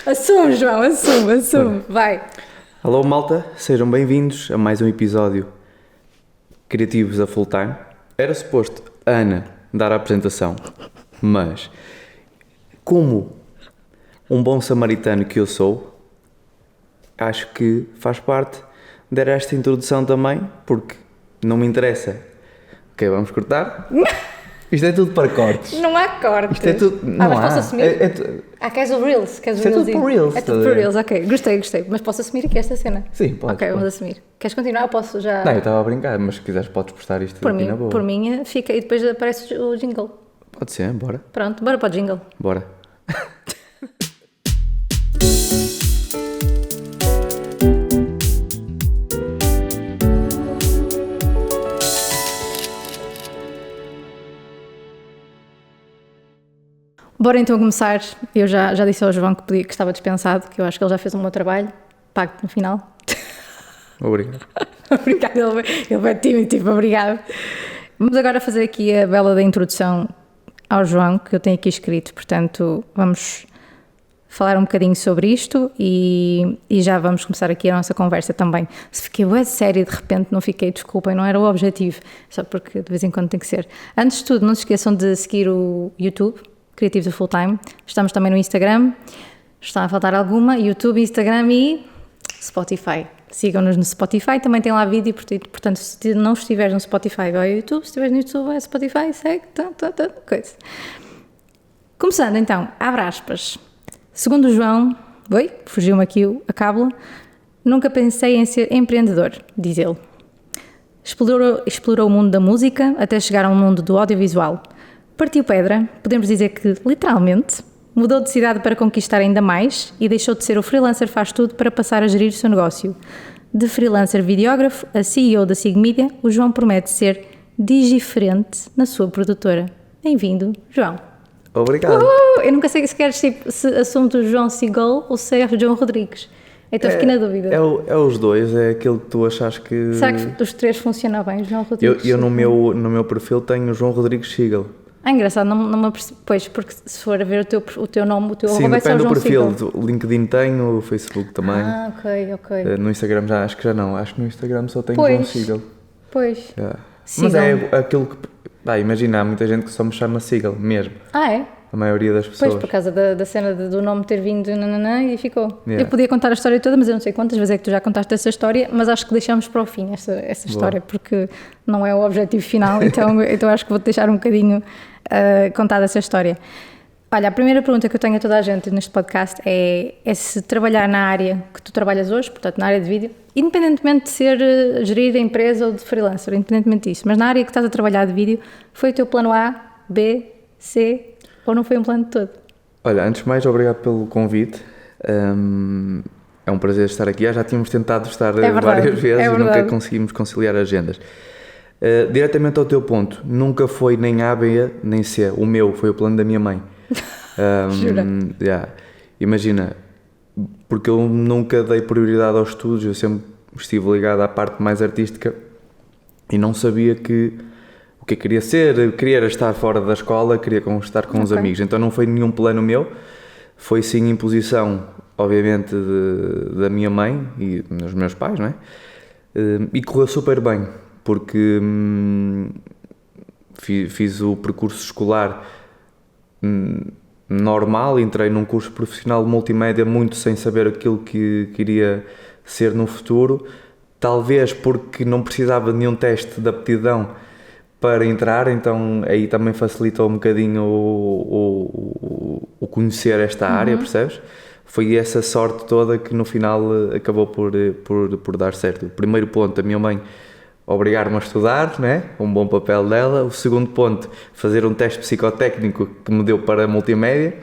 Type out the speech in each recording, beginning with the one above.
Assume, João, assume. Vai. Alô malta, sejam bem-vindos a mais um episódio Criativos a Full Time. Era suposto a Ana dar a apresentação, mas como um bom samaritano que eu sou, acho que faz parte dar esta introdução também, porque não me interessa. Ok, vamos cortar? Isto é tudo para cortes. Não há cortes. Isto é tudo... Não mas há. posso assumir? Queres o Reels? Isto é tudo para Reels. É tudo para Reels, ok. Gostei. Mas posso assumir aqui esta cena? Sim, pode. Ok, vamos assumir. Queres continuar ou posso já... Não, eu estava a brincar, mas se quiseres podes postar isto aqui na boa. Por mim, fica e depois aparece o jingle. Pode ser, bora. Pronto, bora para o jingle. Bora. Bora então começar. Eu já disse ao João que estava dispensado, que eu acho que ele já fez o meu trabalho. Pago no final. Obrigado. Obrigado, ele vai tímido, tipo, obrigado. Vamos agora fazer aqui a bela da introdução ao João, que eu tenho aqui escrito, portanto, vamos falar um bocadinho sobre isto e já vamos começar aqui a nossa conversa também. Se fiquei bué séria de repente, não fiquei, desculpem, não era o objetivo, só porque de vez em quando tem que ser. Antes de tudo, não se esqueçam de seguir o YouTube, Criativos a Full Time. Estamos também no Instagram, está a faltar alguma, YouTube, Instagram e Spotify. Sigam-nos no Spotify, também tem lá vídeo, portanto, se não estiveres no Spotify, vai ao YouTube, se estiveres no YouTube, vai ao Spotify, segue, coisa. Começando então, abre aspas. Segundo o João, fugiu-me aqui a cábula, nunca pensei em ser empreendedor, diz ele. Explorou o mundo da música até chegar ao mundo do audiovisual. Partiu pedra, podemos dizer que, literalmente, mudou de cidade para conquistar ainda mais e deixou de ser o freelancer faz tudo para passar a gerir o seu negócio. De freelancer videógrafo a CEO da SIG Media, o João promete ser digiferente na sua produtora. Bem-vindo, João. Obrigado. Eu nunca sei se queres se assunto o João Seagull ou se é o João Rodrigues. Então fiquei na dúvida. É os dois, é aquele que tu achas que... Será que os três funcionam bem, João Rodrigues? Eu no meu perfil tenho o João Rodrigues Siegel. Engraçado, não me apercebi, pois, porque se for a ver o teu nome, o teu Sim, arroba é só o João Siegel. Sim, depende do perfil, Seagull. o LinkedIn tenho, o Facebook também. Ok. No Instagram acho que já não, acho que no Instagram só tenho o João Siegel. Pois, Mas é aquilo que... imagina, há muita gente que só me chama Siegel mesmo. é? A maioria das pessoas. Pois, por causa da cena do nome ter vindo e ficou. Yeah. Eu podia contar a história toda, mas eu não sei quantas vezes é que tu já contaste essa história, mas acho que deixamos para o fim essa história, porque não é o objetivo final, então acho que vou-te deixar um bocadinho contada essa história. Olha, a primeira pergunta que eu tenho a toda a gente neste podcast é se trabalhar na área que tu trabalhas hoje, portanto na área de vídeo, independentemente de ser gerir a empresa ou de freelancer, independentemente disso, mas na área que estás a trabalhar de vídeo, foi o teu plano A, B, C... ou não foi um plano de todo? Olha, antes de mais, obrigado pelo convite. É um prazer estar aqui. Já tínhamos tentado estar várias vezes e nunca conseguimos conciliar agendas. Diretamente ao teu ponto, nunca foi nem A, B, nem C. O meu foi o plano da minha mãe. Jura? Imagina, porque eu nunca dei prioridade aos estudos, eu sempre estive ligado à parte mais artística e não sabia o que eu queria ser, queria era estar fora da escola, queria estar com os amigos, então não foi nenhum plano meu, foi sim imposição, obviamente, da minha mãe e dos meus pais, não é? E correu super bem, porque fiz o percurso escolar normal, entrei num curso profissional de multimédia muito sem saber aquilo que queria ser no futuro, talvez porque não precisava de nenhum teste de aptidão para entrar, então aí também facilitou um bocadinho o conhecer esta área, percebes? Foi essa sorte toda que no final acabou por dar certo. O primeiro ponto, a minha mãe obrigar-me a estudar, né? Um bom papel dela. O segundo ponto, fazer um teste psicotécnico que me deu para multimédia.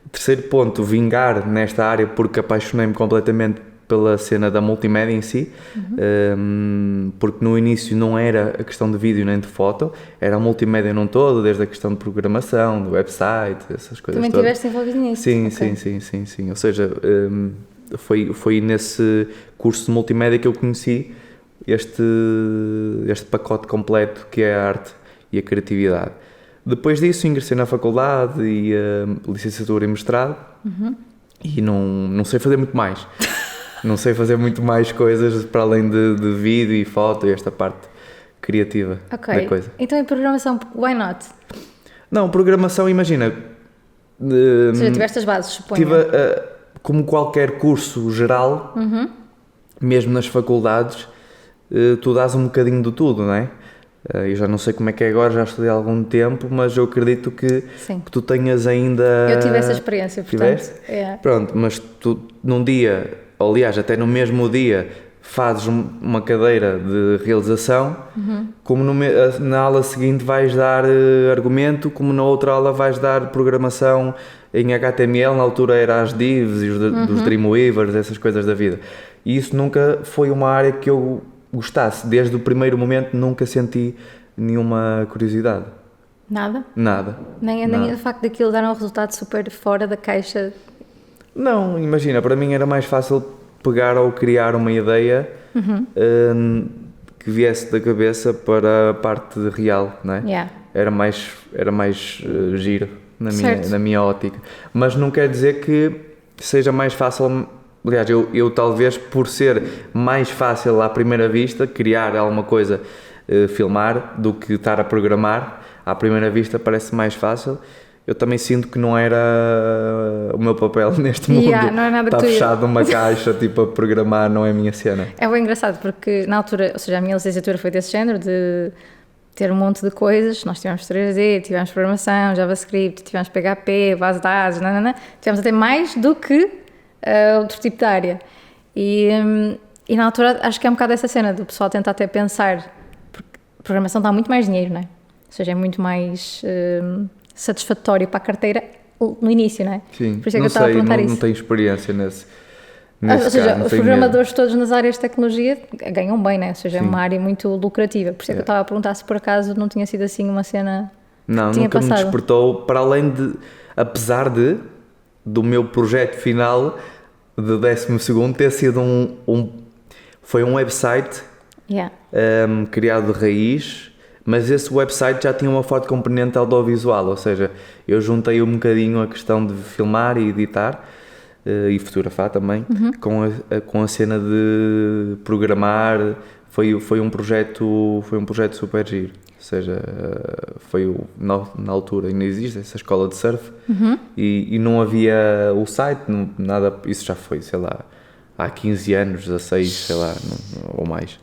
O terceiro ponto, vingar nesta área porque apaixonei-me completamente pela cena da multimédia em si, porque no início não era a questão de vídeo nem de foto, era a multimédia num todo, desde a questão de programação, do website, essas coisas Também todas. estiveste envolvido nisso? Sim, okay. sim. Ou seja, foi nesse curso de multimédia que eu conheci este pacote completo que é a arte e a criatividade. Depois disso ingressei na faculdade e a licenciatura e mestrado, e não sei fazer muito mais. Não sei fazer muito mais coisas para além de vídeo e foto e esta parte criativa da coisa. Então em programação, why not? Não, programação, imagina... Ou seja, tiveste as bases, suponho. Como qualquer curso geral, mesmo nas faculdades, tu dás um bocadinho de tudo, não é? Eu já não sei como é que é agora, já estudei há algum tempo, mas eu acredito que tu tenhas ainda... Eu tive essa experiência, portanto... Pronto, mas tu num dia, aliás, até no mesmo dia, fazes uma cadeira de realização, como na aula seguinte vais dar argumento, como na outra aula vais dar programação em HTML, na altura era as divs e dos Dreamweavers, essas coisas da vida. E isso nunca foi uma área que eu gostasse. Desde o primeiro momento nunca senti nenhuma curiosidade. Nada? Nada. Nem o facto daquilo dar um resultado super fora da caixa? Não, imagina, para mim era mais fácil pegar ou criar uma ideia que viesse da cabeça para a parte real, não é? Era mais giro na minha ótica. Mas não quer dizer que seja mais fácil. Aliás, eu talvez por ser mais fácil à primeira vista criar alguma coisa, filmar, do que estar a programar, à primeira vista parece mais fácil. Eu também sinto que não era o meu papel neste mundo. Não é nada. Está fechado numa caixa, tipo, a programar não é a minha cena. É bem engraçado porque na altura, ou seja, a minha licenciatura foi desse género, de ter um monte de coisas. Nós tivemos 3D, tivemos programação, JavaScript, tivemos PHP, base de dados, tivemos até mais do que outro tipo de área. E na altura acho que é um bocado essa cena do pessoal tentar até pensar, porque programação dá muito mais dinheiro, não é? Ou seja, é muito mais satisfatório para a carteira no início, não é? Sim, por isso é que eu estava a perguntar isso. Não tenho experiência nesse ou seja, os programadores todos nas áreas de tecnologia ganham bem, não é? Ou seja, é uma área muito lucrativa. Por isso é que eu estava a perguntar se por acaso não tinha sido assim uma cena não, que tinha nunca passado. Me despertou, para além de, apesar do meu projeto final de 12º ter sido foi um website criado de raiz, mas esse website já tinha uma forte componente audiovisual, ou seja, eu juntei um bocadinho a questão de filmar e editar e fotografar também com a cena de programar. Foi um projeto super giro. Ou seja, na altura ainda existe essa escola de surf e não havia o site, nada, isso já foi, sei lá, há 15 anos, 16, sei lá, ou mais.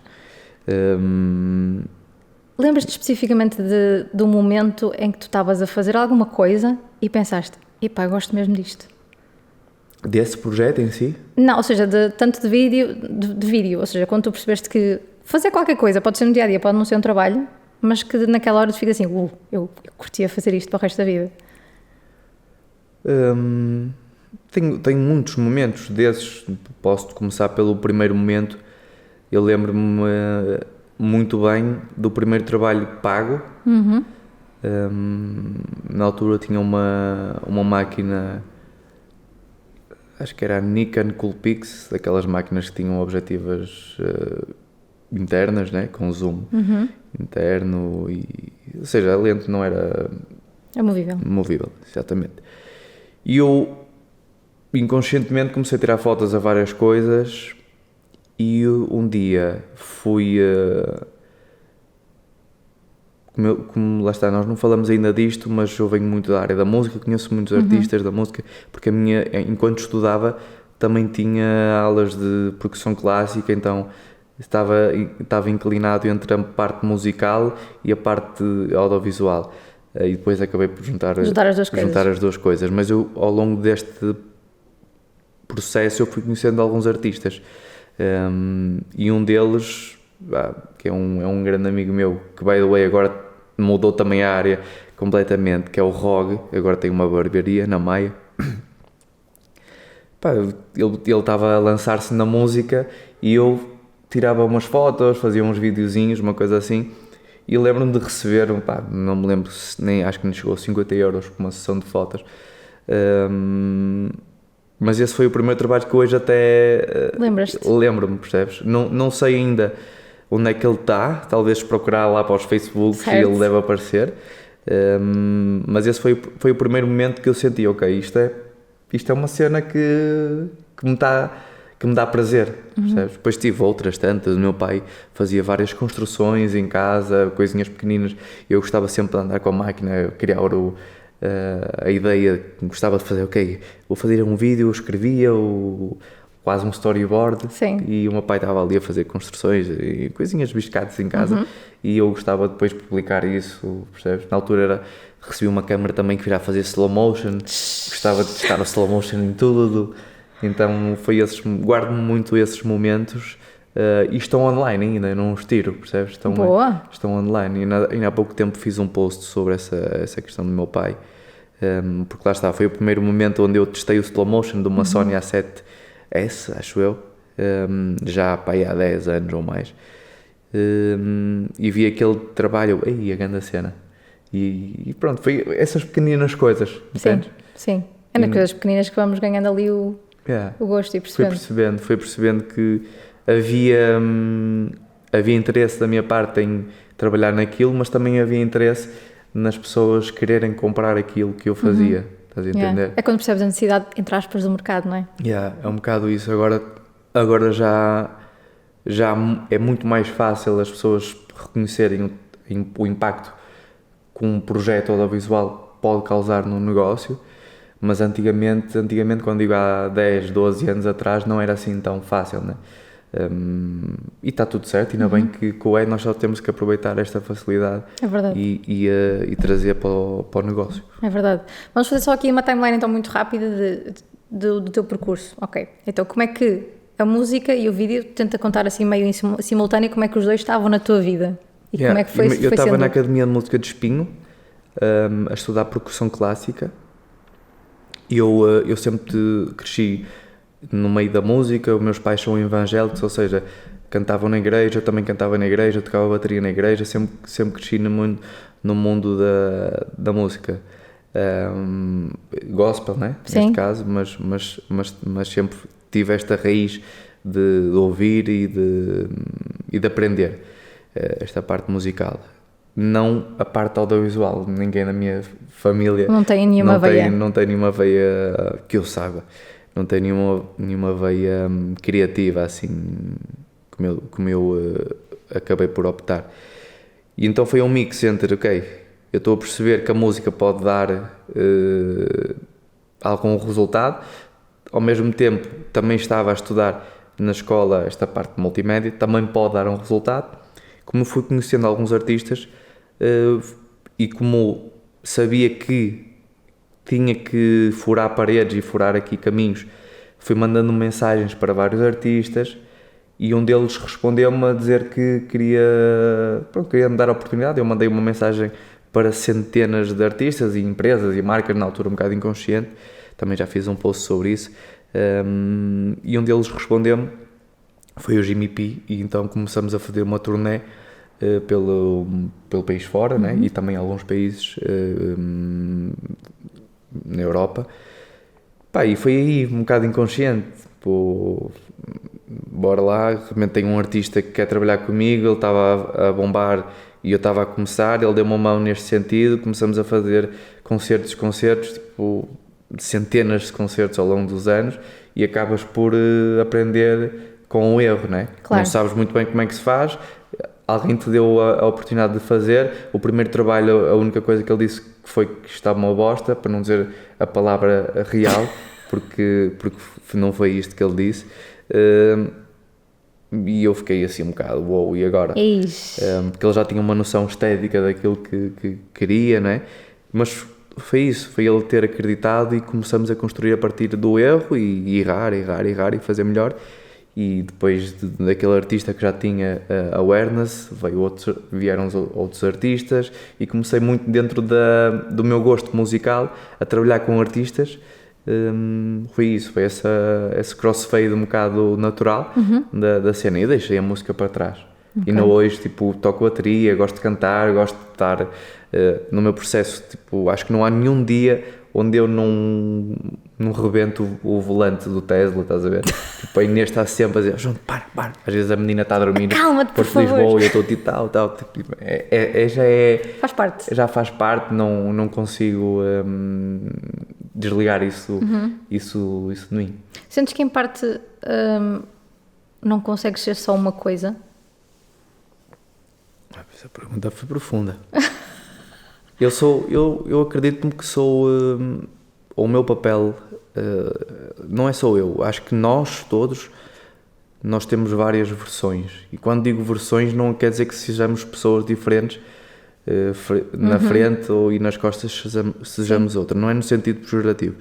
Lembras-te especificamente do momento em que tu estavas a fazer alguma coisa e pensaste, epá, gosto mesmo disto? Desse projeto em si? Não, ou seja, tanto de vídeo, ou seja, quando tu percebeste que fazer qualquer coisa, pode ser no dia-a-dia, pode não ser um trabalho, mas que naquela hora tu fica assim, eu curtia fazer isto para o resto da vida. Tenho muitos momentos desses. Posso começar pelo primeiro momento. Eu lembro-me muito bem do primeiro trabalho pago. Na altura tinha uma máquina, acho que era a Nikon Coolpix, daquelas máquinas que tinham objetivas internas, né, com zoom interno, ou seja, a lente não era... É movível. Movível, exatamente. E eu, inconscientemente, comecei a tirar fotos a várias coisas e um dia fui... Como lá está, nós não falamos ainda disto, mas eu venho muito da área da música, conheço muitos artistas da música, porque enquanto estudava, também tinha aulas de percussão clássica, então estava inclinado entre a parte musical e a parte audiovisual. E depois acabei por juntar as duas coisas. Mas eu, ao longo deste processo, eu fui conhecendo alguns artistas. E um deles, que é um grande amigo meu, que, by the way, agora mudou também a área completamente, que é o Rog, agora tem uma barbearia na Maia. Ele estava a lançar-se na música e eu tirava umas fotos, fazia uns videozinhos, uma coisa assim, e lembro-me de receber, não me lembro, acho que nem chegou a 50 euros por uma sessão de fotos. Mas esse foi o primeiro trabalho que hoje até lembro-me, percebes? Não sei ainda onde é que ele está, talvez procurar lá para os Facebooks e ele deve aparecer, mas esse foi o primeiro momento que eu senti, ok, isto isto é uma cena que me dá prazer, percebes? Depois tive outras tantas, o meu pai fazia várias construções em casa, coisinhas pequeninas, eu gostava sempre de andar com a máquina, criar a ideia, gostava de fazer, ok, vou fazer um vídeo, eu escrevia quase um storyboard. Sim. E o meu pai estava ali a fazer construções e coisinhas biscates em casa e eu gostava depois de publicar isso, percebes? Na altura recebi uma câmera também que virava fazer slow motion, gostava de testar o slow motion em tudo, então guardo-me muito esses momentos e estão online ainda, eu não os tiro, percebes? Boa. Estão online e ainda há pouco tempo fiz um post sobre essa questão do meu pai, porque lá está, foi o primeiro momento onde eu testei o slow motion de uma Sony A7S, acho eu, já pá, há 10 anos ou mais, e vi aquele trabalho, a grande cena, e pronto, foi essas pequeninas coisas, entendes? Sim. É nas coisas pequeninas que vamos ganhando ali o gosto e percebendo. Fui percebendo que havia interesse da minha parte em trabalhar naquilo, mas também havia interesse nas pessoas quererem comprar aquilo que eu fazia, estás a entender? É quando percebes a necessidade, entre aspas, do mercado, não é? É um bocado isso, agora já é muito mais fácil as pessoas reconhecerem o impacto que um projeto audiovisual pode causar no negócio, mas antigamente quando digo há 10, 12 anos atrás, não era assim tão fácil, né? E está tudo certo, ainda bem que nós só temos que aproveitar esta facilidade e trazer para o negócio. É verdade. Vamos fazer só aqui uma timeline então muito rápida do teu percurso. Ok, então como é que a música e o vídeo, tenta contar assim meio em simultâneo como é que os dois estavam na tua vida e como é que foi Eu estava na Academia de Música de Espinho a estudar percussão clássica e eu sempre cresci no meio da música, os meus pais são evangélicos, ou seja, cantavam na igreja, eu também cantava na igreja, tocava bateria na igreja, sempre cresci no mundo da música. Gospel, né? Neste caso, mas sempre tive esta raiz de ouvir e de aprender esta parte musical. Não a parte audiovisual, ninguém na minha família não tem nenhuma veia. Não tem nenhuma veia que eu saiba, não tem nenhuma veia criativa assim como eu acabei por optar. E então foi um mix entre, ok, eu estou a perceber que a música pode dar algum resultado, ao mesmo tempo também estava a estudar na escola esta parte de multimédia, também pode dar um resultado. Como fui conhecendo alguns artistas e como sabia que tinha que furar paredes e furar aqui caminhos, fui mandando mensagens para vários artistas e um deles respondeu-me a dizer que queria me dar a oportunidade. Eu mandei uma mensagem para centenas de artistas e empresas e marcas, na altura um bocado inconsciente, também já fiz um post sobre isso, e um deles respondeu-me, foi o Jimmy P, e então começamos a fazer uma turnê pelo país fora, né? E também alguns países na Europa. Pá, e foi aí um bocado inconsciente, bora lá, realmente tenho um artista que quer trabalhar comigo, ele estava a bombar e eu estava a começar, ele deu uma mão neste sentido, começamos a fazer concertos, tipo, centenas de concertos ao longo dos anos e acabas por aprender com o erro, né? Claro. Não sabes muito bem como é que se faz, alguém te deu a oportunidade de fazer. O primeiro trabalho, a única coisa que ele disse foi que estava uma bosta, para não dizer a palavra real, porque não foi isto que ele disse. E eu fiquei assim um bocado, uou, e agora? Porque ele já tinha uma noção estética daquilo que queria, né? Mas foi isso, foi ele ter acreditado e começamos a construir a partir do erro e errar e fazer melhor. E depois daquele artista que já tinha awareness, vieram outros artistas e comecei muito dentro do meu gosto musical a trabalhar com artistas. Foi isso, foi esse crossfade um bocado natural da cena. E deixei a música para trás. Okay. E não hoje, tipo, toco bateria, gosto de cantar, gosto de estar no meu processo, tipo, acho que não há nenhum dia onde eu não rebento o volante do Tesla, estás a ver? Tipo, a Inês está sempre a dizer, João, para. Às vezes a menina está a dormir por favor. Lisboa e eu estou tipo tal. Tipo, faz parte. Já faz parte, não consigo desligar isso de mim. Sentes que em parte não consegues ser só uma coisa? Essa pergunta foi profunda. Eu acredito-me que sou o meu papel, não é só eu, acho que nós todos temos várias versões, e quando digo versões não quer dizer que sejamos pessoas diferentes, na frente e nas costas sejamos outra, não é no sentido pejorativo.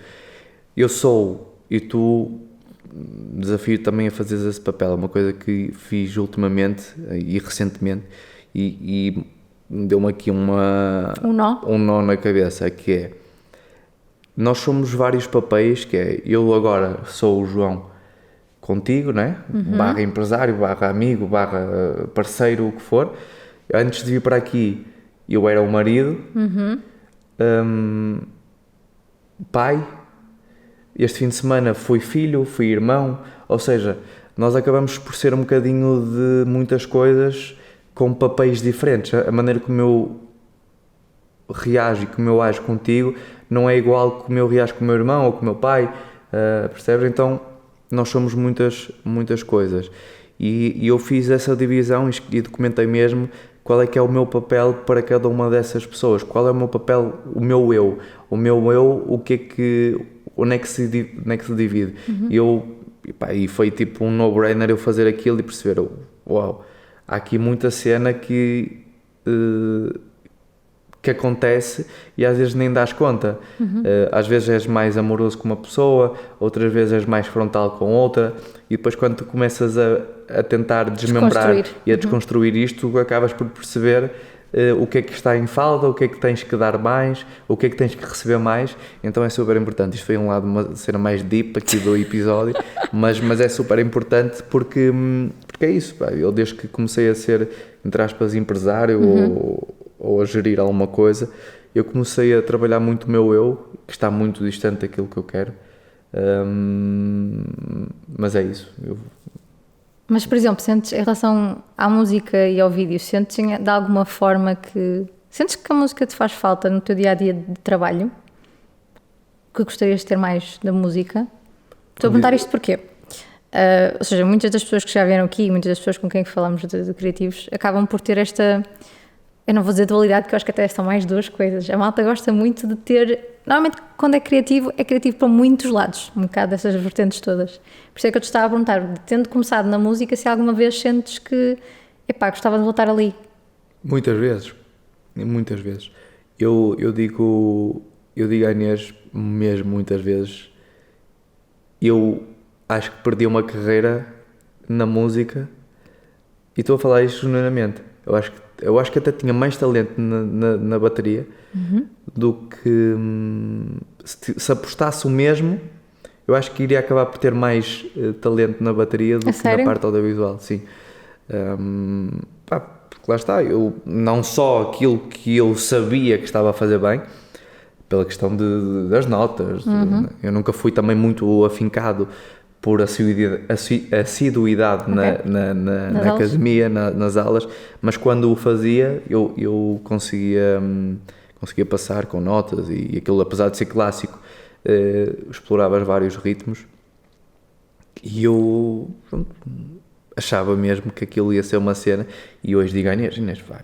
Eu sou, e tu, desafio também a fazer esse papel, é uma coisa que fiz ultimamente e recentemente, e deu-me aqui um nó na cabeça, que é, nós somos vários papéis, que é, eu agora sou o João contigo, né? Barra empresário, barra amigo, barra parceiro, o que for. Antes de vir para aqui, eu era o marido, pai, este fim de semana fui filho, fui irmão, ou seja, nós acabamos por ser um bocadinho de muitas coisas com papéis diferentes. A maneira como eu reajo e como eu ajo contigo não é igual como eu reajo com o meu irmão ou com o meu pai, percebes? Então nós somos muitas coisas, e eu fiz essa divisão e documentei mesmo qual é que é o meu papel para cada uma dessas pessoas, qual é o meu papel, o meu eu, onde é que se divide. E foi tipo um no-brainer eu fazer aquilo e perceber, uau, há aqui muita cena que acontece e às vezes nem dás conta. Às vezes és mais amoroso com uma pessoa, outras vezes és mais frontal com outra, e depois quando tu começas a tentar desmembrar e a desconstruir isto, acabas por perceber o que é que está em falta, o que é que tens que dar mais, o que é que tens que receber mais. Então é super importante. Isto foi um lado, uma cena mais deep aqui do episódio, mas é super importante porque é isso, pá. Eu desde que comecei a ser, entre aspas, empresário ou a gerir alguma coisa, eu comecei a trabalhar muito o meu eu, que está muito distante daquilo que eu quero, mas é isso. Mas, por exemplo, sentes, em relação à música e ao vídeo, sentes de alguma forma sentes que a música te faz falta no teu dia-a-dia de trabalho? Que gostarias de ter mais da música? Estou a perguntar isto porquê? Ou seja, muitas das pessoas que já vieram aqui, muitas das pessoas com quem falamos de criativos, acabam por ter esta, eu não vou dizer dualidade, porque eu acho que até são mais duas coisas. A malta gosta muito de ter, normalmente quando é criativo para muitos lados, um bocado dessas vertentes todas. Por isso é que eu te estava a perguntar, tendo começado na música, se alguma vez sentes que, gostava de voltar ali? Muitas vezes. Eu digo à Inês mesmo muitas vezes, eu acho que perdi uma carreira na música, e estou a falar isto genuinamente. Eu acho que até tinha mais talento na bateria do que se apostasse o mesmo. Eu acho que iria acabar por ter mais talento na bateria do que na parte audiovisual, sim. Porque lá está, eu não só aquilo que eu sabia que estava a fazer bem, pela questão das notas, eu nunca fui também muito afincado por assiduidade na academia, nas aulas, mas quando o fazia eu conseguia passar com notas, e aquilo, apesar de ser clássico, explorava vários ritmos, e eu achava mesmo que aquilo ia ser uma cena, e hoje digo a Inês, vai,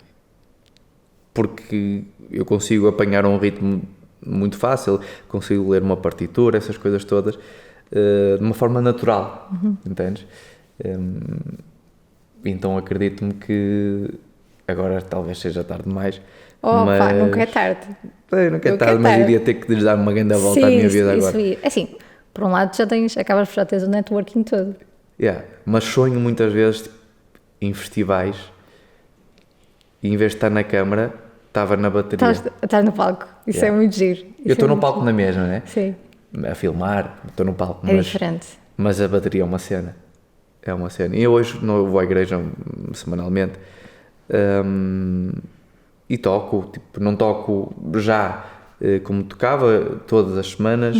porque eu consigo apanhar um ritmo muito fácil, consigo ler uma partitura, essas coisas todas, de uma forma natural, entendes? Então acredito-me que agora talvez seja tarde demais. Mas nunca é tarde. Nunca é tarde, mas iria ter que lhes dar uma grande volta à minha vida agora. Assim, por um lado acabas por já teres o networking todo. Mas sonho muitas vezes em festivais, e em vez de estar na câmara, estava na bateria. Estás no palco, isso é muito giro. Eu estou no palco na mesma, né? Sim. A filmar, estou no palco, diferente. Mas a bateria é uma cena. E eu hoje não vou à igreja semanalmente, e toco, não toco já como tocava todas as semanas,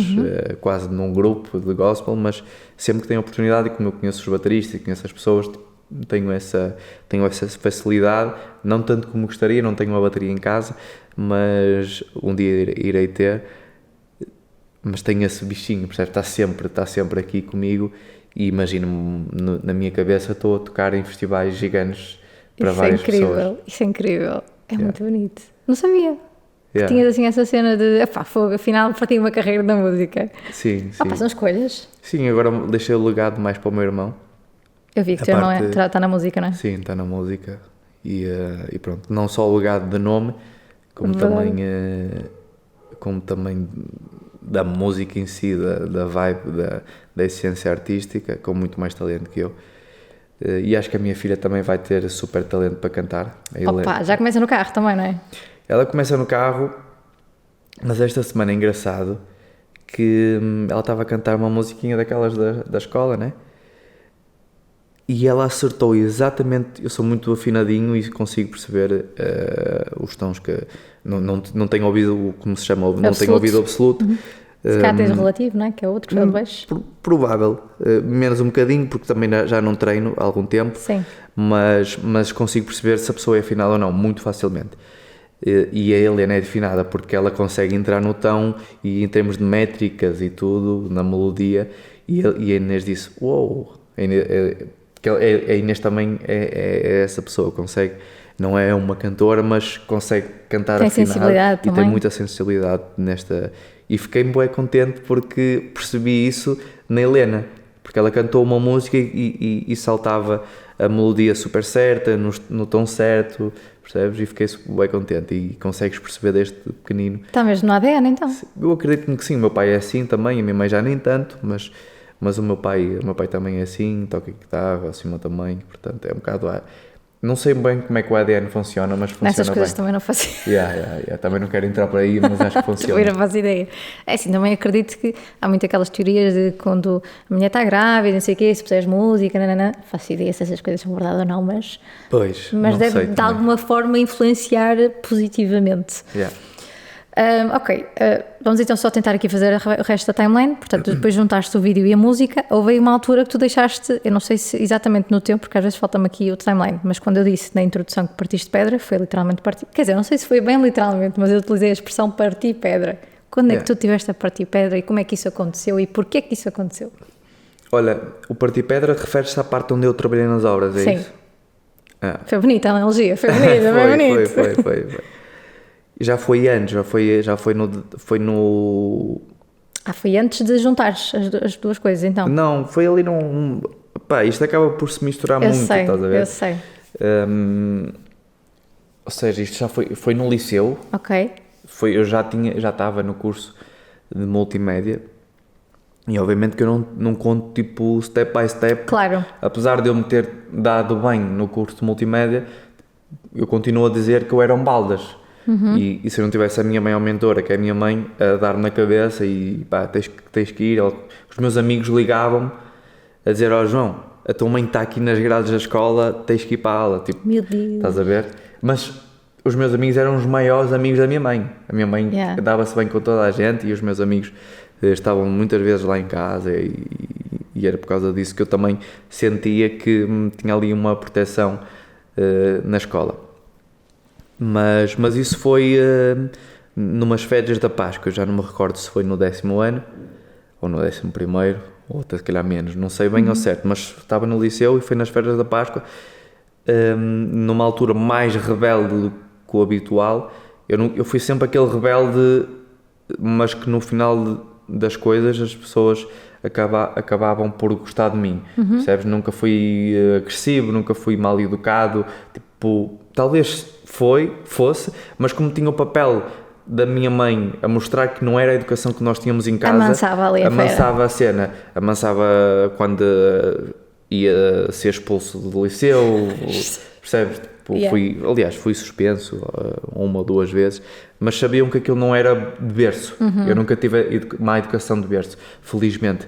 quase num grupo de gospel, mas sempre que tenho oportunidade, e como eu conheço os bateristas e conheço as pessoas, tenho essa facilidade, não tanto como gostaria, não tenho uma bateria em casa, mas um dia irei ter. mas tem esse bichinho, percebe? Está sempre aqui comigo e imagino-me na minha cabeça estou a tocar em festivais gigantes para várias pessoas. Isso é incrível, é muito bonito. Não sabia que Yeah. tinhas assim essa cena de, epá, fogo, afinal parti uma carreira na música. Sim, Pá, são escolhas. Sim, agora deixei o legado mais para o meu irmão. Eu vi que o teu irmão está na música, não é? Sim, está na música e pronto, não só o legado de nome, como também da música em si, da vibe, da essência artística, com muito mais talento que eu. E acho que a minha filha também vai ter super talento para cantar. Opa, já começa no carro também, não é? Ela começa no carro, mas esta semana é engraçado que ela estava a cantar uma musiquinha daquelas da escola, né? E ela acertou exatamente. Eu sou muito afinadinho e consigo perceber os tons que. Não tenho ouvido, como se chama, não tenho ouvido absoluto. Se cá tens relativo, não é? Que é outro que eu vejo. Provável, menos um bocadinho, porque também já não treino há algum tempo. Sim. Mas consigo perceber se a pessoa é afinada ou não, muito facilmente. E a Helena é afinada porque ela consegue entrar no tom e em termos de métricas e tudo, na melodia, e a Inês disse, uou, a Inês também é essa pessoa, consegue, não é uma cantora, mas consegue cantar tem afinado sensibilidade e também. tem muita sensibilidade nesta, e fiquei bem contente porque percebi isso na Helena, porque ela cantou uma música e saltava a melodia super certa, no tom certo, percebes? E fiquei bem contente e consegues perceber desde pequenino. Está mesmo no ADN então? Eu acredito que sim, o meu pai é assim também, a minha mãe já nem tanto, mas o meu pai também é assim, toca guitarra, acima também, portanto é um bocado... Não sei bem como é que o ADN funciona, mas funciona Nessas coisas bem. Também não fazia. Também não quero entrar por aí, mas acho que funciona. Também não faço ideia. É assim, também acredito que há muito aquelas teorias de quando a mulher está grávida, não sei o quê, se puseres música, nananã, faço ideia se essas coisas são verdade ou não, mas deve de alguma forma influenciar positivamente. Vamos então só tentar aqui fazer o resto da timeline. Portanto, depois juntaste o vídeo e a música. Houve aí uma altura que tu deixaste, eu não sei se exatamente no tempo, porque às vezes falta-me aqui o timeline, mas quando eu disse na introdução que partiste pedra, foi literalmente partir, quer dizer, não sei se foi bem literalmente, mas eu utilizei a expressão partir pedra. Quando é que tu tiveste a partir pedra e como é que isso aconteceu e porquê que isso aconteceu? Olha, o partir pedra refere-se à parte onde eu trabalhei nas obras, é Sim. isso? Foi bonita a analogia, foi bonito. Foi. Já foi antes, foi no... Foi antes de juntares as duas coisas, então? Não, foi ali num... Pá, isto acaba por se misturar muito, estás a ver? Eu sei. Ou seja, isto já foi no liceu. Ok. Eu já estava no curso de multimédia e obviamente que eu não conto tipo step by step. Claro. Apesar de eu me ter dado bem no curso de multimédia, eu continuo a dizer que eu era um baldas. E se eu não tivesse a minha mãe ou mentora, que é a minha mãe, a dar na cabeça e pá, tens que ir. Os meus amigos ligavam-me a dizer, João, a tua mãe está aqui nas grades da escola, tens que ir para a aula. Tipo, meu Deus. Estás a ver? Mas os meus amigos eram os maiores amigos da minha mãe. A minha mãe dava-se bem com toda a gente e os meus amigos estavam muitas vezes lá em casa e era por causa disso que eu também sentia que tinha ali uma proteção na escola. Mas isso foi numas férias da Páscoa, eu já não me recordo se foi no 10º ano ou no 11º, ou até se calhar menos, não sei bem ao certo, mas estava no liceu e foi nas férias da Páscoa, numa altura mais rebelde do que o habitual. Eu fui sempre aquele rebelde, mas que no final das coisas as pessoas acabavam por gostar de mim, percebes? Nunca fui agressivo, nunca fui mal educado, tipo, talvez fosse, mas como tinha o papel da minha mãe a mostrar que não era a educação que nós tínhamos em casa, amansava a cena, amansava quando ia ser expulso do liceu, percebes? Tipo, fui suspenso uma ou duas vezes, mas sabiam que aquilo não era de berço. Eu nunca tive má educação de berço, felizmente.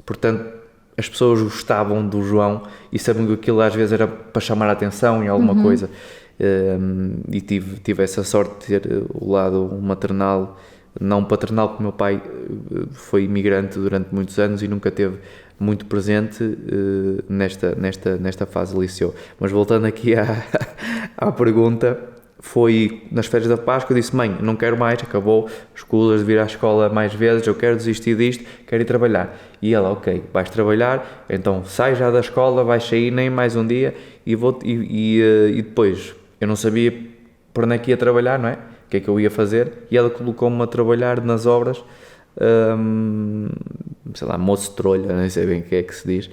Portanto, as pessoas gostavam do João e sabiam que aquilo às vezes era para chamar a atenção em alguma coisa. E tive essa sorte de ter o lado maternal, não paternal, porque o meu pai foi imigrante durante muitos anos e nunca teve muito presente nesta fase do liceu. Mas voltando aqui à pergunta, foi nas férias da Páscoa, eu disse, mãe, não quero mais, acabou, esculas de vir à escola mais vezes, eu quero desistir disto, quero ir trabalhar. E ela, ok, vais trabalhar, então sai já da escola, vais sair nem mais um dia e depois, eu não sabia por onde é que ia trabalhar, não é? O que é que eu ia fazer, e ela colocou-me a trabalhar nas obras, sei lá, moço de trolha, nem sei bem o que é que se diz,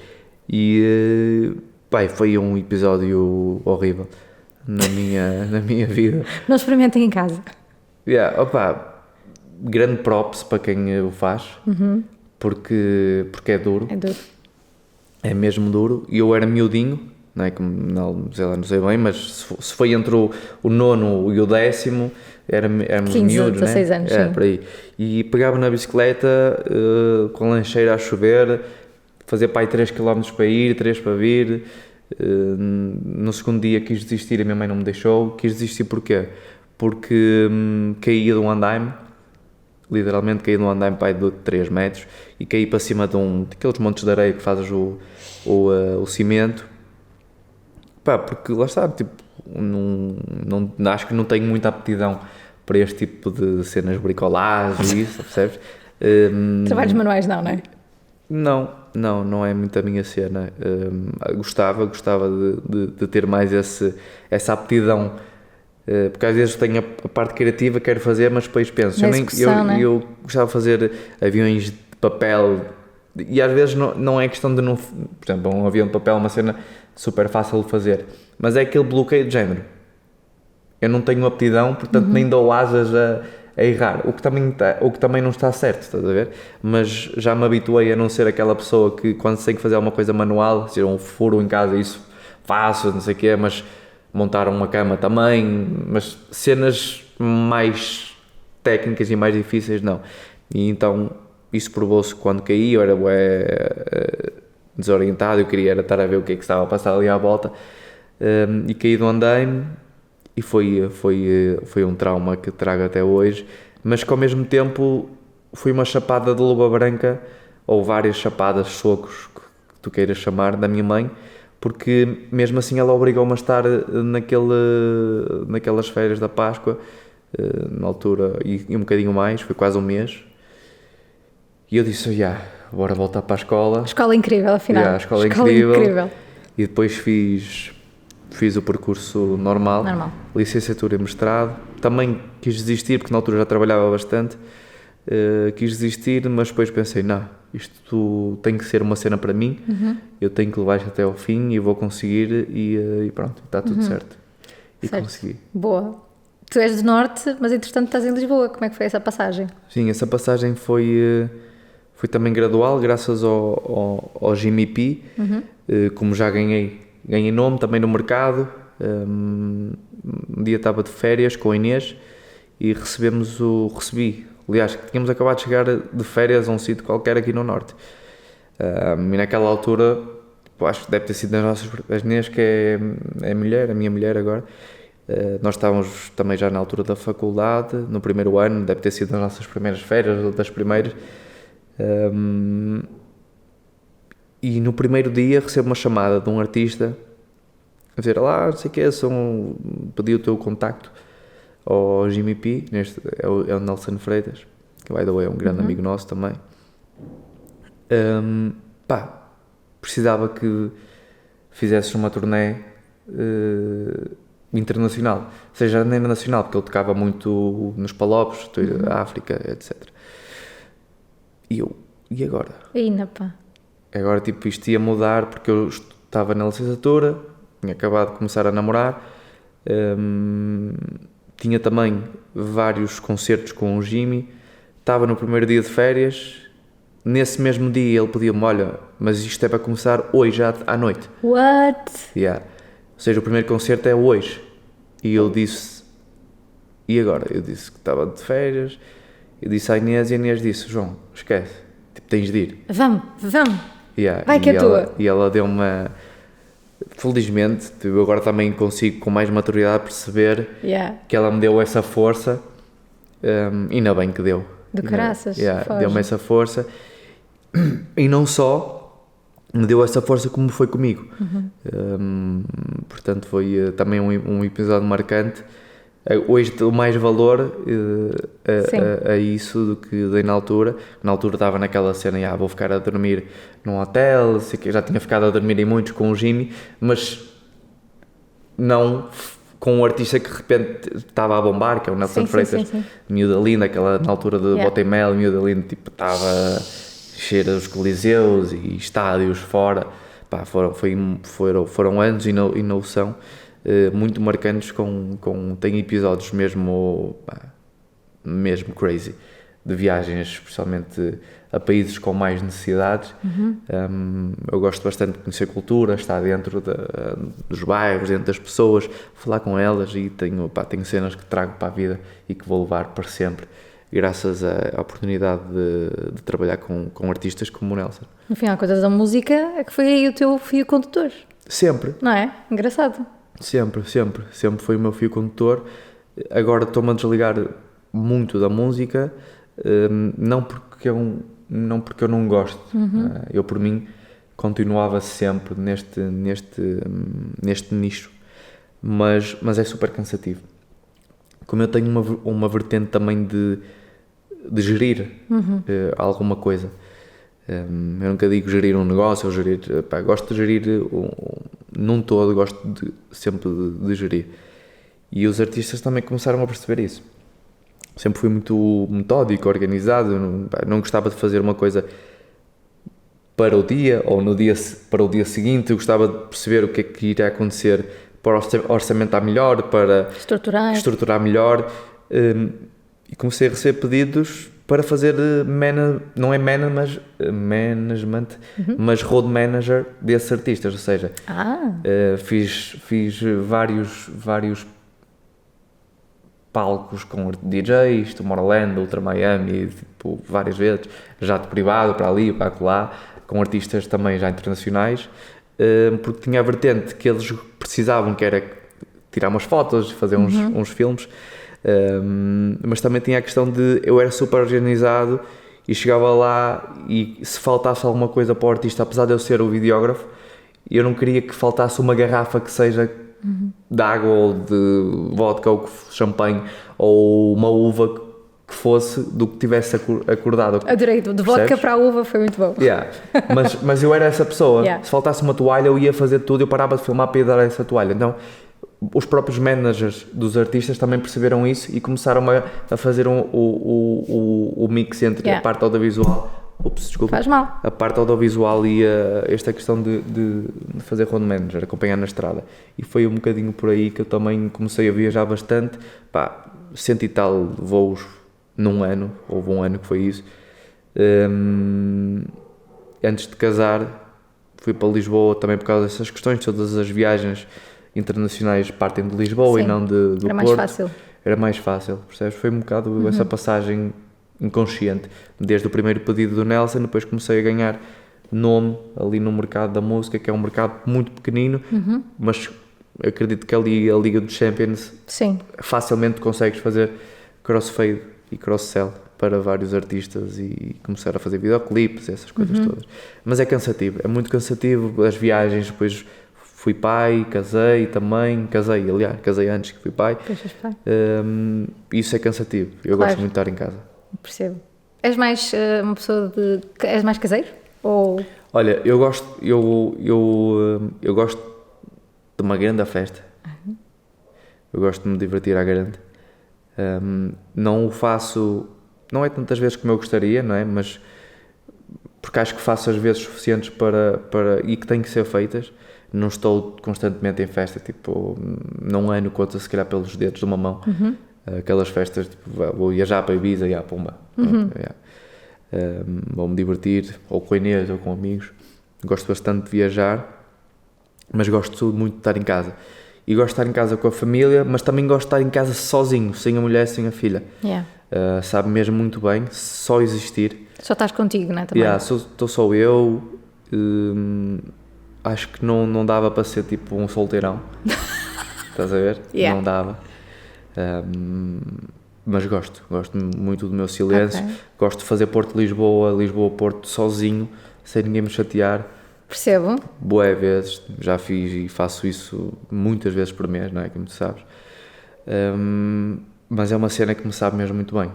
e pai, foi um episódio horrível na minha vida. Não experimentem em casa. Grande props para quem o faz, porque é duro. É duro. É mesmo duro. E eu era miudinho, não é? Sei lá, não sei bem, mas se foi entre o nono e o 10º, éramos 15, miúdos, 16 né? anos, É, sim. por aí. E pegava na bicicleta, com a lancheira a chover, fazia para aí 3 km para ir, 3 para vir. No segundo dia quis desistir, a minha mãe não me deixou. Quis desistir porquê? Porque caía de um andaime, literalmente caí de um andaime para aí de 3 metros e caí para cima daqueles montes de areia que fazes o cimento. Porque lá está, tipo, acho que não tenho muita aptidão para este tipo de cenas de bricolagem e isso, percebes? Trabalhos manuais não é? Não é muito a minha cena. Gostava de ter mais essa aptidão, porque às vezes tenho a parte criativa, quero fazer, mas depois penso, eu gostava de fazer aviões de papel, e às vezes não é questão de não, por exemplo, um avião de papel é uma cena super fácil de fazer, mas é aquele bloqueio de género. Eu não tenho aptidão, portanto nem dou asas a errar, o que também não está certo, estás a ver? Mas já me habituei a não ser aquela pessoa que quando se tem que fazer alguma coisa manual, seja um furo em casa, isso faço, não sei o quê, mas montar uma cama também, mas cenas mais técnicas e mais difíceis não. E então isso provou-se quando caí, eu era desorientado, eu queria estar a ver o que é que estava a passar ali à volta, e caí do andaime. E foi um trauma que trago até hoje, mas que ao mesmo tempo foi uma chapada de luva branca, ou várias chapadas, socos, que tu queiras chamar, da minha mãe, porque mesmo assim ela obrigou-me a estar naquelas férias da Páscoa, na altura, e um bocadinho mais, foi quase um mês, e eu disse, bora voltar para a escola. Escola incrível, afinal. Escola incrível. E depois fiz o percurso normal, licenciatura e mestrado. Também quis desistir, porque na altura já trabalhava bastante. Quis desistir, mas depois pensei, isto tem que ser uma cena para mim, eu tenho que levar isto até ao fim e vou conseguir, e pronto, está tudo certo. E consegui. Boa. Tu és do Norte, mas entretanto estás em Lisboa. Como é que foi essa passagem? Sim, essa passagem foi também gradual, graças ao GMP, como já ganhei nome também no mercado. Um dia estava de férias com a Inês e recebi, aliás, tínhamos acabado de chegar de férias a um sítio qualquer aqui no Norte, e naquela altura, acho que deve ter sido a Inês, que é a minha mulher agora. Nós estávamos também já na altura da faculdade, no primeiro ano, deve ter sido as nossas primeiras férias, ou das primeiras. E no primeiro dia recebo uma chamada de um artista a dizer, não sei o que, pedi o teu contacto ao GMP, é o Nelson Freitas, que by the way é um grande amigo nosso também. Precisava que fizesses uma turnê internacional, seja nem nacional, porque ele tocava muito nos Palopes, África, etc. E eu, e agora? Agora, tipo, isto ia mudar, porque eu estava na licenciatura, tinha acabado de começar a namorar, tinha também vários concertos com o Jimmy, estava no primeiro dia de férias, nesse mesmo dia ele pedia-me, olha, mas isto é para começar hoje à noite. What? Ou seja, o primeiro concerto é hoje. E eu disse, e agora? Eu disse que estava de férias, eu disse à Inês, e a Inês disse, João, esquece, tipo, tens de ir. Vamos. Vai que é tua. E ela deu uma... Felizmente, eu agora também consigo com mais maturidade perceber que ela me deu essa força, ainda bem que deu. De caraças. Deu-me essa força, e não só me deu essa força como foi comigo. Portanto foi também um episódio marcante, Hoje dou mais valor Sim. a isso do que dei na altura. Na altura estava naquela cena, vou ficar a dormir num hotel, sei que já tinha ficado a dormir em muitos com o Jimmy, mas não com um artista que de repente estava a bombar, que é o Nelson Freitas, Miúda Linda, aquela na altura de Bota e Mel, Miúda Linda, tipo, estava a encher os coliseus e estádios fora. Pá, foram anos e não são. Muito marcantes tem episódios mesmo crazy de viagens, especialmente a países com mais necessidades. Eu gosto bastante de conhecer cultura, estar dentro dos bairros, dentro das pessoas, falar com elas, e tenho cenas que trago para a vida e que vou levar para sempre, graças à oportunidade de trabalhar com artistas como o Nelson. No final, coisas da música é que foi aí o teu fio condutor. Sempre. Não é? Engraçado. Sempre foi o meu fio condutor. Agora estou-me a desligar muito da música, não porque eu não gosto. Eu, por mim, continuava sempre neste nicho, mas é super cansativo. Como eu tenho uma vertente também de gerir alguma coisa. Eu nunca digo gerir um negócio ou gerir... gosto de gerir num todo, gosto sempre de gerir. E os artistas também começaram a perceber isso. Sempre fui muito metódico, organizado, não gostava de fazer uma coisa para o dia ou para o dia seguinte. Eu gostava de perceber o que é que iria acontecer para orçamentar melhor, para estruturar melhor, e comecei a receber pedidos para fazer não é management, mas road manager desses artistas, ou seja, fiz vários palcos com DJs, Tomorrowland, Ultra Miami, tipo, várias vezes, jato privado para ali, para lá, com artistas também já internacionais, porque tinha a vertente que eles precisavam, que era tirar umas fotos, fazer uns filmes, mas também tinha a questão de eu era super organizado e chegava lá e se faltasse alguma coisa para o artista, apesar de eu ser o videógrafo, eu não queria que faltasse uma garrafa que seja de água ou de vodka ou champanhe ou uma uva que fosse do que tivesse acordado. Adorei, de vodka para a uva foi muito bom. Mas eu era essa pessoa. Se faltasse uma toalha eu ia fazer tudo, eu parava de filmar para ir dar essa toalha. Então os próprios managers dos artistas também perceberam isso e começaram a fazer o mix entre a parte audiovisual. Desculpa. Faz mal. A parte audiovisual e esta questão de fazer road manager, acompanhar na estrada. E foi um bocadinho por aí que eu também comecei a viajar bastante. 100 e tal voos num ano, houve um ano que foi isso. Antes de casar, fui para Lisboa também por causa dessas questões. Todas as viagens internacionais partem de Lisboa e não do Porto. Era mais fácil, percebes? Foi um bocado essa passagem inconsciente, desde o primeiro pedido do Nelson. Depois comecei a ganhar nome ali no mercado da música, que é um mercado muito pequenino, mas acredito que ali a Liga dos Champions facilmente consegues fazer crossfade e cross-sell para vários artistas e começar a fazer videoclipes, essas coisas todas. Mas é cansativo, é muito cansativo, as viagens. Depois fui pai, casei antes que fui pai. Isso é cansativo, eu gosto muito de estar em casa. Percebo. És mais uma pessoa és mais caseiro? Ou... Olha, eu gosto de uma grande festa. Eu gosto de me divertir à grande. Não o faço, não é tantas vezes como eu gostaria, não é? Mas porque acho que faço as vezes suficientes para e que têm que ser feitas. Não estou constantemente em festa, tipo, num ano conta se calhar pelos dedos de uma mão. Aquelas festas, tipo, vou viajar para Ibiza e pumba. Vou-me divertir, ou com a Inês, ou com amigos. Gosto bastante de viajar, mas gosto muito de estar em casa. E gosto de estar em casa com a família, mas também gosto de estar em casa sozinho, sem a mulher, sem a filha. Sabe mesmo muito bem, só existir. Só estás contigo, não é? Também. Estou só eu. Acho que não dava para ser tipo um solteirão. Estás a ver? Não dava. Mas gosto muito do meu silêncio. Gosto de fazer Porto-Lisboa, Lisboa-Porto sozinho, sem ninguém me chatear. Percebo. Bué vezes, já fiz e faço isso muitas vezes por mês, não é? Como tu sabes. Mas é uma cena que me sabe mesmo muito bem.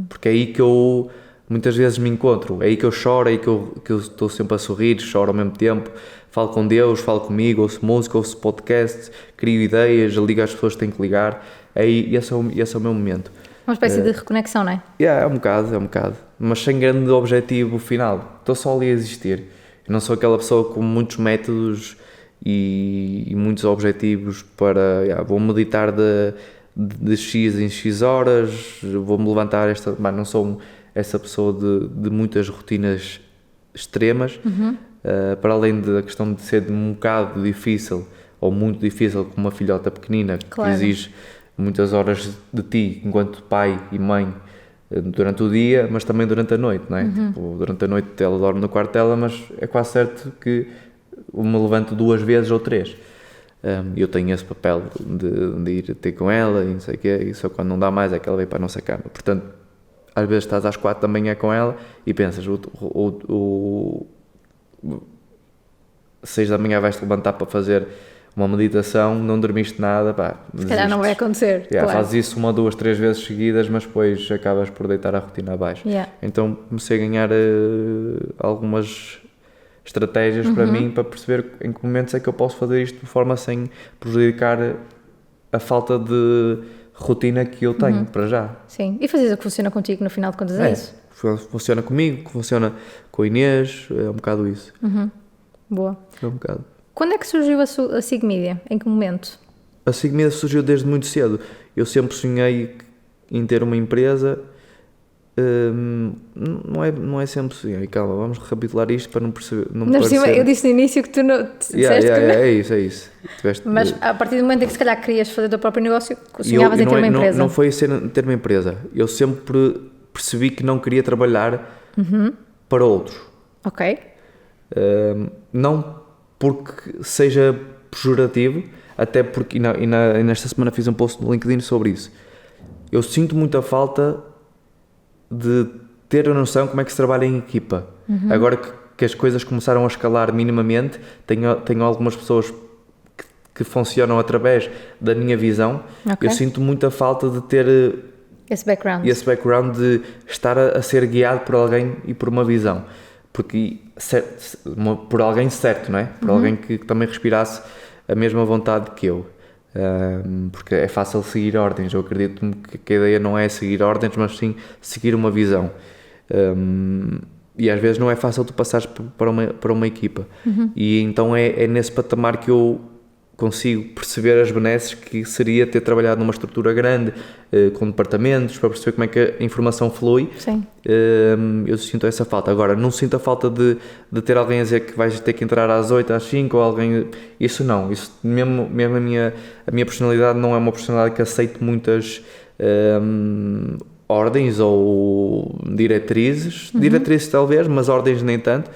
Porque é aí que eu muitas vezes me encontro, é aí que eu choro, é aí que eu estou sempre a sorrir, choro ao mesmo tempo, falo com Deus, falo comigo, ouço música, ouço podcast, crio ideias, ligo às pessoas que têm que ligar, esse é o meu momento. Uma espécie de reconexão, não é? É um bocado, mas sem grande objetivo final, estou só ali a existir. Eu não sou aquela pessoa com muitos métodos e muitos objetivos para, vou meditar de X em X horas, vou-me levantar não sou essa pessoa de muitas rotinas extremas, para além da questão de ser um bocado difícil ou muito difícil com uma filhota pequenina que exige muitas horas de ti enquanto pai e mãe durante o dia, mas também durante a noite, não é? Tipo, durante a noite ela dorme no quarto dela, mas é quase certo que me levanto 2 vezes ou 3. Eu tenho esse papel de ir ter com ela e não sei o quê, e só quando não dá mais é que ela vem para a nossa cama. Portanto, às vezes estás às 4 da manhã com ela e pensas, 6 da manhã vais-te levantar para fazer uma meditação, não dormiste nada, pá, se calhar não vai acontecer. Claro. Fazes isso 1, 2, 3 vezes seguidas, mas depois acabas por deitar a rotina abaixo. Então comecei a ganhar algumas estratégias para mim, para perceber em que momentos é que eu posso fazer isto de forma sem prejudicar a falta de rotina que eu tenho para já. Sim, e fazes o que funciona contigo no final de contas, é isso? Funciona comigo, funciona com a Inês, é um bocado isso. Boa. É um bocado. Quando é que surgiu a SIG Media? Em que momento? A SIG Media surgiu desde muito cedo. Eu sempre sonhei em ter uma empresa. Não é sempre sonhei. Calma, vamos recapitular isto para não perceber. Eu disse no início que tu não. Disseste que não. É isso. Mas a partir do momento em que se calhar querias fazer o teu próprio negócio, sonhavas em ter uma empresa. Não foi ter uma empresa. Eu sempre percebi que não queria trabalhar para outros. Ok. Não porque seja pejorativo, até porque, e nesta semana fiz um post no LinkedIn sobre isso. Eu sinto muita falta de ter a noção como é que se trabalha em equipa. Agora que as coisas começaram a escalar minimamente, tenho algumas pessoas que funcionam através da minha visão. Eu sinto muita falta de ter esse background de estar a ser guiado por alguém e por uma visão. Porque por alguém certo, não é? Por alguém que também respirasse a mesma vontade que eu. Porque é fácil seguir ordens. Eu acredito que a ideia não é seguir ordens, mas sim seguir uma visão. E às vezes não é fácil tu passares para uma equipa. E então é nesse patamar que eu consigo perceber as benesses que seria ter trabalhado numa estrutura grande, com departamentos, para perceber como é que a informação flui. Sim. Eu sinto essa falta. Agora, não sinto a falta de ter alguém a dizer que vais ter que entrar às 8, às 5, ou alguém... Isso não. Isso, mesmo a minha personalidade não é uma personalidade que aceite muitas ordens ou diretrizes. Diretrizes talvez, mas ordens nem tanto.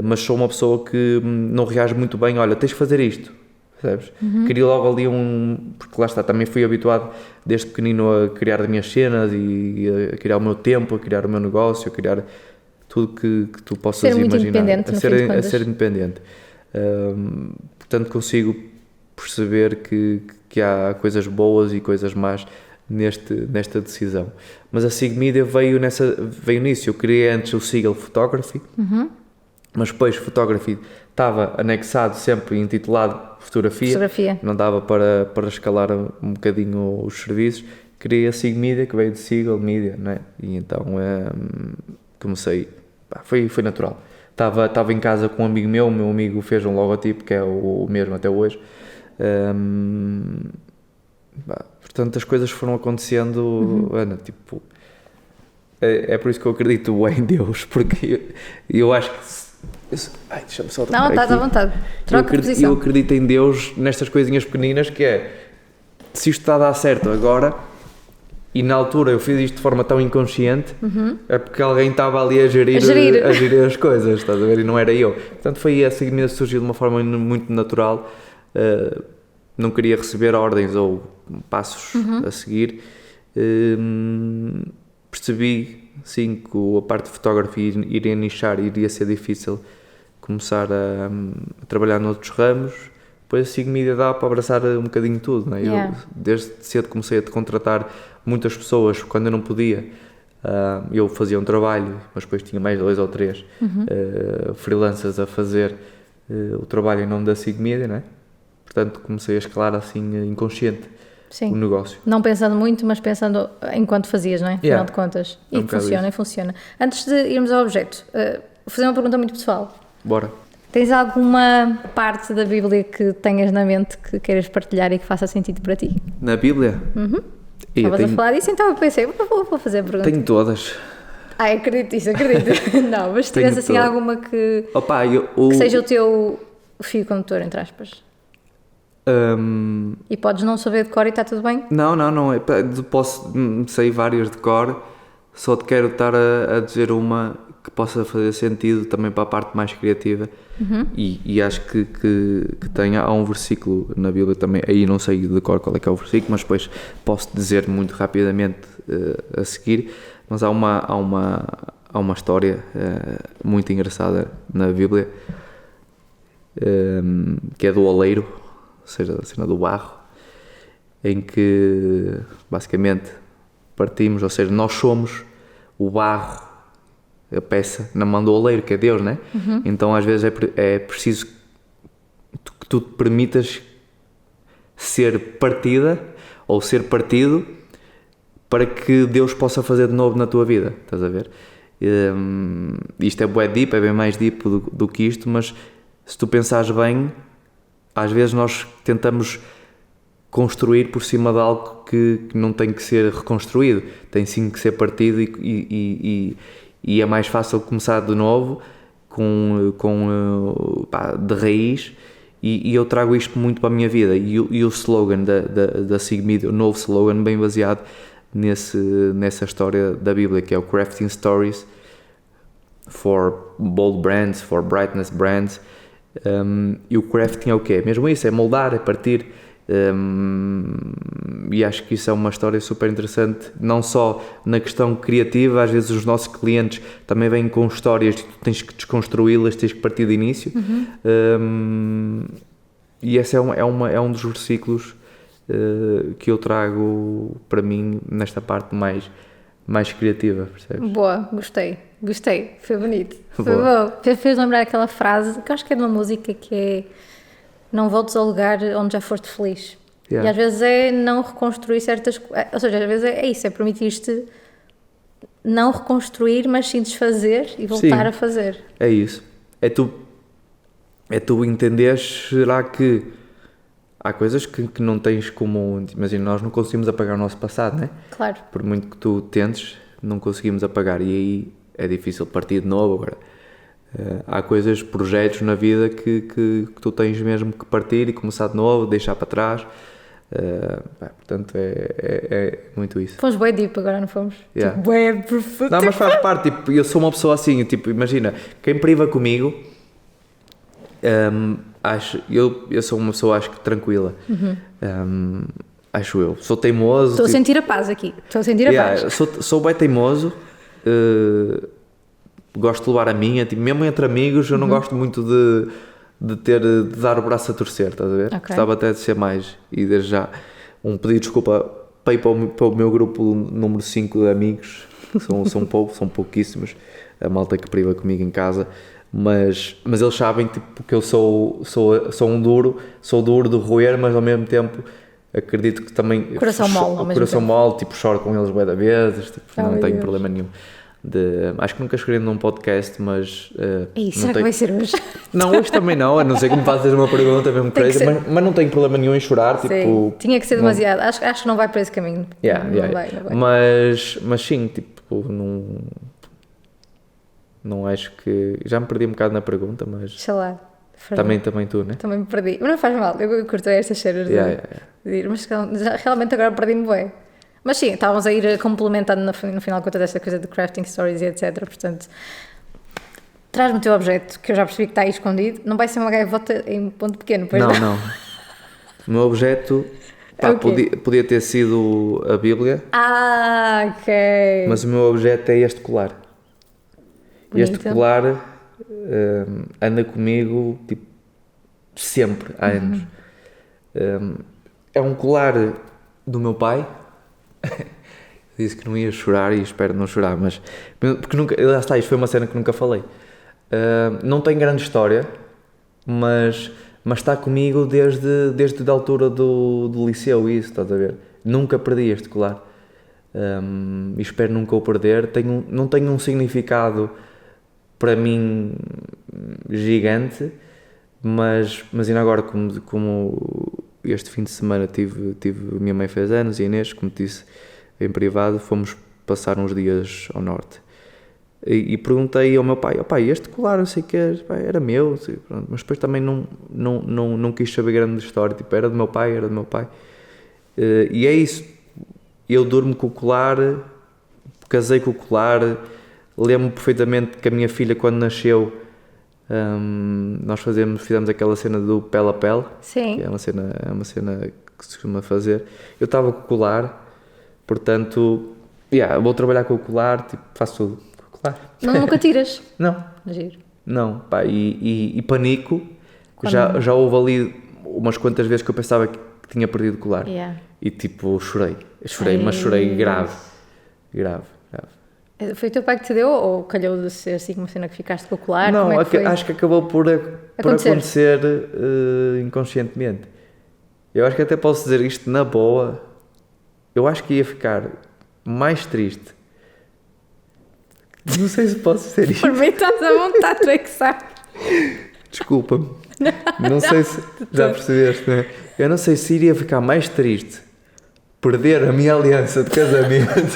Mas sou uma pessoa que não reage muito bem. Olha, tens de fazer isto. Percebes? Queria logo ali porque lá está, também fui habituado desde pequenino a criar as minhas cenas e a criar o meu tempo, a criar o meu negócio, a criar tudo que tu possas imaginar. A ser independente. Portanto, consigo perceber que há coisas boas e coisas más nesta decisão. Mas a SIG Media veio nisso. Eu criei antes o Seagull Photography, mas depois Photography estava anexado, sempre intitulado Fotografia. Não dava para escalar um bocadinho os serviços. Criei a SIG Media, que veio de Seagull Media, não é? E então comecei, foi natural. Estava em casa com um amigo meu, o meu amigo fez um logotipo que é o mesmo até hoje. Portanto, as coisas foram acontecendo, Ana, tipo... É por isso que eu acredito em Deus, porque eu acho que... deixa-me só não, estás à vontade. Troca de posição. Eu acredito em Deus nestas coisinhas pequeninas, que é, se isto está a dar certo agora, e na altura eu fiz isto de forma tão inconsciente, é porque alguém estava ali a gerir as coisas, estás a ver? E não era eu. Portanto, foi a SIG Media surgiu de uma forma muito natural. Não queria receber ordens ou passos a seguir. Percebi, sim, que a parte de fotografia iria nichar, iria ser difícil começar a trabalhar noutros ramos. depois a SIG Media dá para abraçar um bocadinho tudo, né? Yeah. Eu desde cedo comecei a contratar muitas pessoas quando eu não podia. Eu fazia um trabalho, mas depois tinha mais 2 ou 3 freelancers a fazer o trabalho em nome da SIG Media, né? Portanto comecei a escalar assim inconsciente o negócio. Não pensando muito, mas pensando enquanto fazias, não é? Afinal de contas. E funciona. Antes de irmos ao objeto, vou fazer uma pergunta muito pessoal. Bora. Tens alguma parte da Bíblia que tenhas na mente que queiras partilhar e que faça sentido para ti? Na Bíblia? Estavas a falar disso, então eu pensei, vou fazer a pergunta. Tenho todas. Acredito nisso, acredito. Não, mas se tivesse assim alguma que seja o teu fio condutor, entre aspas. E podes não saber de cor e está tudo bem? Não. Sei várias de cor, só te quero estar a dizer uma que possa fazer sentido também para a parte mais criativa. E acho que há um versículo na Bíblia também, aí não sei de cor qual é que é o versículo, mas depois posso dizer muito rapidamente a seguir. Mas há uma história muito engraçada na Bíblia, que é do oleiro, ou seja, a cena do barro, em que basicamente partimos, ou seja, nós somos o barro, a peça na mão do oleiro, que é Deus, né? Então às vezes é preciso que tu te permitas ser partida ou ser partido para que Deus possa fazer de novo na tua vida, estás a ver? Isto é bué deep, é bem mais deep do que isto, mas se tu pensares bem, às vezes nós tentamos construir por cima de algo que não tem que ser reconstruído, tem sim que ser partido e é mais fácil começar de novo de raiz, e eu trago isto muito para a minha vida, e o slogan da SIG Media, o novo slogan bem baseado nessa história da Bíblia, que é o Crafting Stories for Bold Brands, for Brightness Brands. E o crafting é o quê? Mesmo isso, é moldar, é partir. E acho que isso é uma história super interessante, não só na questão criativa. Às vezes os nossos clientes também vêm com histórias que tu tens que desconstruí-las, tens que partir do início. E esse é um dos versículos que eu trago para mim nesta parte mais criativa, percebes? Boa, gostei, foi bonito, foi bom. Fez lembrar aquela frase que acho que é de uma música, que é: não voltes ao lugar onde já foste feliz. Yeah. E às vezes é não reconstruir certas coisas, ou seja, às vezes é isso, é permitir-te não reconstruir, mas sim desfazer e voltar a fazer. É isso, é tu entenderes, será que há coisas que não tens como, imagina, nós não conseguimos apagar o nosso passado, não é? Claro. Por muito que tu tentes, não conseguimos apagar, e aí é difícil partir de novo. Agora, há coisas, projetos na vida que tu tens mesmo que partir e começar de novo, deixar para trás. Portanto, é muito isso. Fomos bué deep agora, não fomos? Yeah. Tipo, bué profundo. Não, mas faz parte, tipo, eu sou uma pessoa assim, tipo, imagina, quem priva comigo, eu sou uma pessoa, acho que tranquila. Acho eu. Sou teimoso. Estou a sentir a paz aqui. Estou a sentir a paz. Sou bem teimoso. Gosto de levar a minha. Tipo, mesmo entre amigos, eu não gosto muito de dar o braço a torcer, estás a ver? Okay. Gostava até de ser mais. E desde já, um pedido de desculpa para o meu grupo número 5 de amigos. São pouquíssimos. A malta que priva comigo em casa. Mas eles sabem, tipo, que eu sou duro de roer, mas ao mesmo tempo acredito que também coração mole, tipo, choro com eles bué da vezes, tipo, não tenho problema nenhum acho que nunca escrevi num podcast, mas será que vai ser hoje? Não, hoje também não, a não ser que me faças uma pergunta mesmo crazy, mas não tenho problema nenhum em chorar. Tipo, tinha que ser demasiado, acho que não vai para esse caminho. Não vai. Mas sim, tipo, não acho que... Já me perdi um bocado na pergunta, mas... Sei lá. Também tu, né? Também me perdi. Mas não faz mal, eu curto estas cenas de ir. Mas realmente agora perdi-me bem. Mas sim, estávamos a ir complementando no final de contas desta coisa de crafting stories e etc. Portanto, traz-me o teu objeto, que eu já percebi que está aí escondido. Não vai ser uma gaivota em ponto pequeno, pois não? Não. O meu objeto... podia ter sido a Bíblia. Ok. Mas o meu objeto é este colar. Bonito. Este colar anda comigo, tipo, sempre, há anos. É um colar do meu pai. Disse que não ia chorar e espero não chorar, mas porque nunca, lá está, isto foi uma cena que nunca falei. Não tem grande história, mas está comigo desde a altura do liceu, isso, estás a ver? Nunca perdi este colar. E espero nunca o perder. Não tem um significado para mim gigante, mas ainda agora, como este fim de semana a minha mãe fez anos e a Inês, como te disse em privado, fomos passar uns dias ao norte e perguntei ao meu pai, este colar eu sei que era meu, assim, pronto, mas depois também não quis saber grande história, tipo, era do meu pai, e é isso, eu durmo com o colar, casei com o colar, lembro-me perfeitamente que a minha filha quando nasceu, nós fizemos aquela cena do pele a pele. Sim. Que é uma cena que se costuma fazer. Eu estava com o colar, portanto, vou trabalhar com o colar, tipo, faço tudo com o colar. Nunca tiras? Não. Giro. Não, pá, e panico. Já houve ali umas quantas vezes que eu pensava que tinha perdido o colar. Yeah. E tipo, chorei, mas chorei grave. Foi o teu pai que te deu ou calhou de ser assim uma cena que ficaste com o colar? Não, como é que foi? acho que acabou por acontecer inconscientemente. Eu acho que até posso dizer isto na boa. Eu acho que ia ficar mais triste. Não sei se posso dizer isto. Por mim estás à vontade, tu é que sabes. Desculpa-me. Não sei se já percebeste, né? Eu não sei se iria ficar mais triste perder a minha aliança de casamento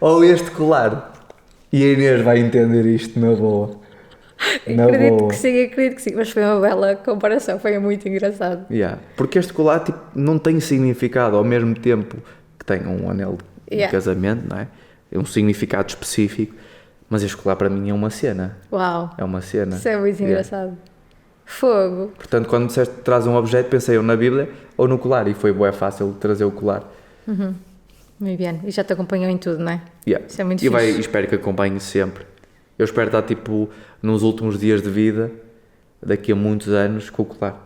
ou este colar. E a Inês vai entender isto na boa. Acredito que sim, mas foi uma bela comparação, foi muito engraçado. Porque este colar tipo, não tem significado ao mesmo tempo que tem um anel de casamento, não é? É um significado específico, mas este colar para mim é uma cena. Uau! É uma cena. Isso é muito engraçado. Fogo! Portanto, quando disseste traz um objeto, pensei eu na Bíblia ou no colar, e foi bué fácil trazer o colar. Muito bem, e já te acompanhou em tudo, não é? Isso é muito e fixe. espero que acompanhe sempre. Eu espero estar tipo nos últimos dias de vida, daqui a muitos anos, com o colar.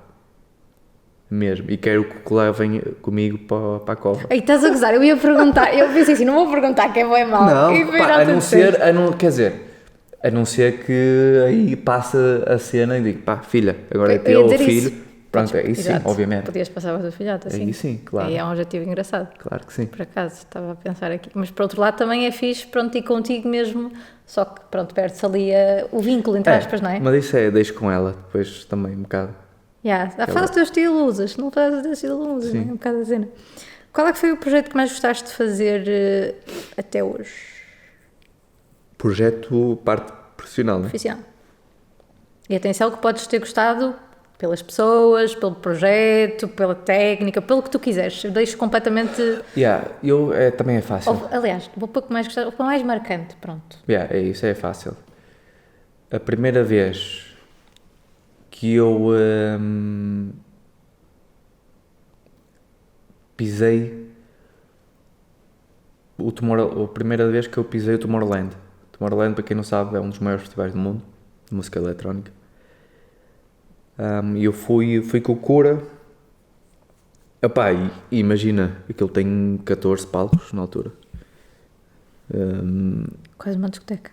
Mesmo. E quero que o colar venha comigo para a cova. Ei, estás a gozar? Eu ia perguntar, eu pensei assim, não vou perguntar que é bom ou mau. Não, a não ser que aí passa a cena e digo, filha, agora é teu filho. Isso. Pronto, é isso sim, obviamente. Podias passar para a tua filhota, assim. Aí sim, claro. Aí é um objetivo engraçado. Claro que sim. Por acaso, estava a pensar aqui. Mas por outro lado também é fixe, pronto, ir contigo mesmo, só que pronto, perde-se ali o vínculo, entre aspas, não é? Mas isso deixo com ela, depois também um bocado. Faz o teu estilo, usas. Não fazes o teu estilo, usas, não é? Um bocado a cena. Qual é que foi o projeto que mais gostaste de fazer até hoje? Projeto, parte profissional, não é? Profissional. E atenção que podes ter gostado pelas pessoas, pelo projeto, pela técnica, pelo que tu quiseres. Eu deixo completamente... também é fácil. Aliás, vou pouco mais gostar, o mais marcante, pronto. É isso, é fácil. A primeira vez que eu pisei a primeira vez que eu pisei o Tomorrowland. Tomorrowland, para quem não sabe, é um dos maiores festivais do mundo de música eletrónica. E eu fui com o Cura. E imagina, aquilo tem 14 palcos na altura. Quase uma discoteca.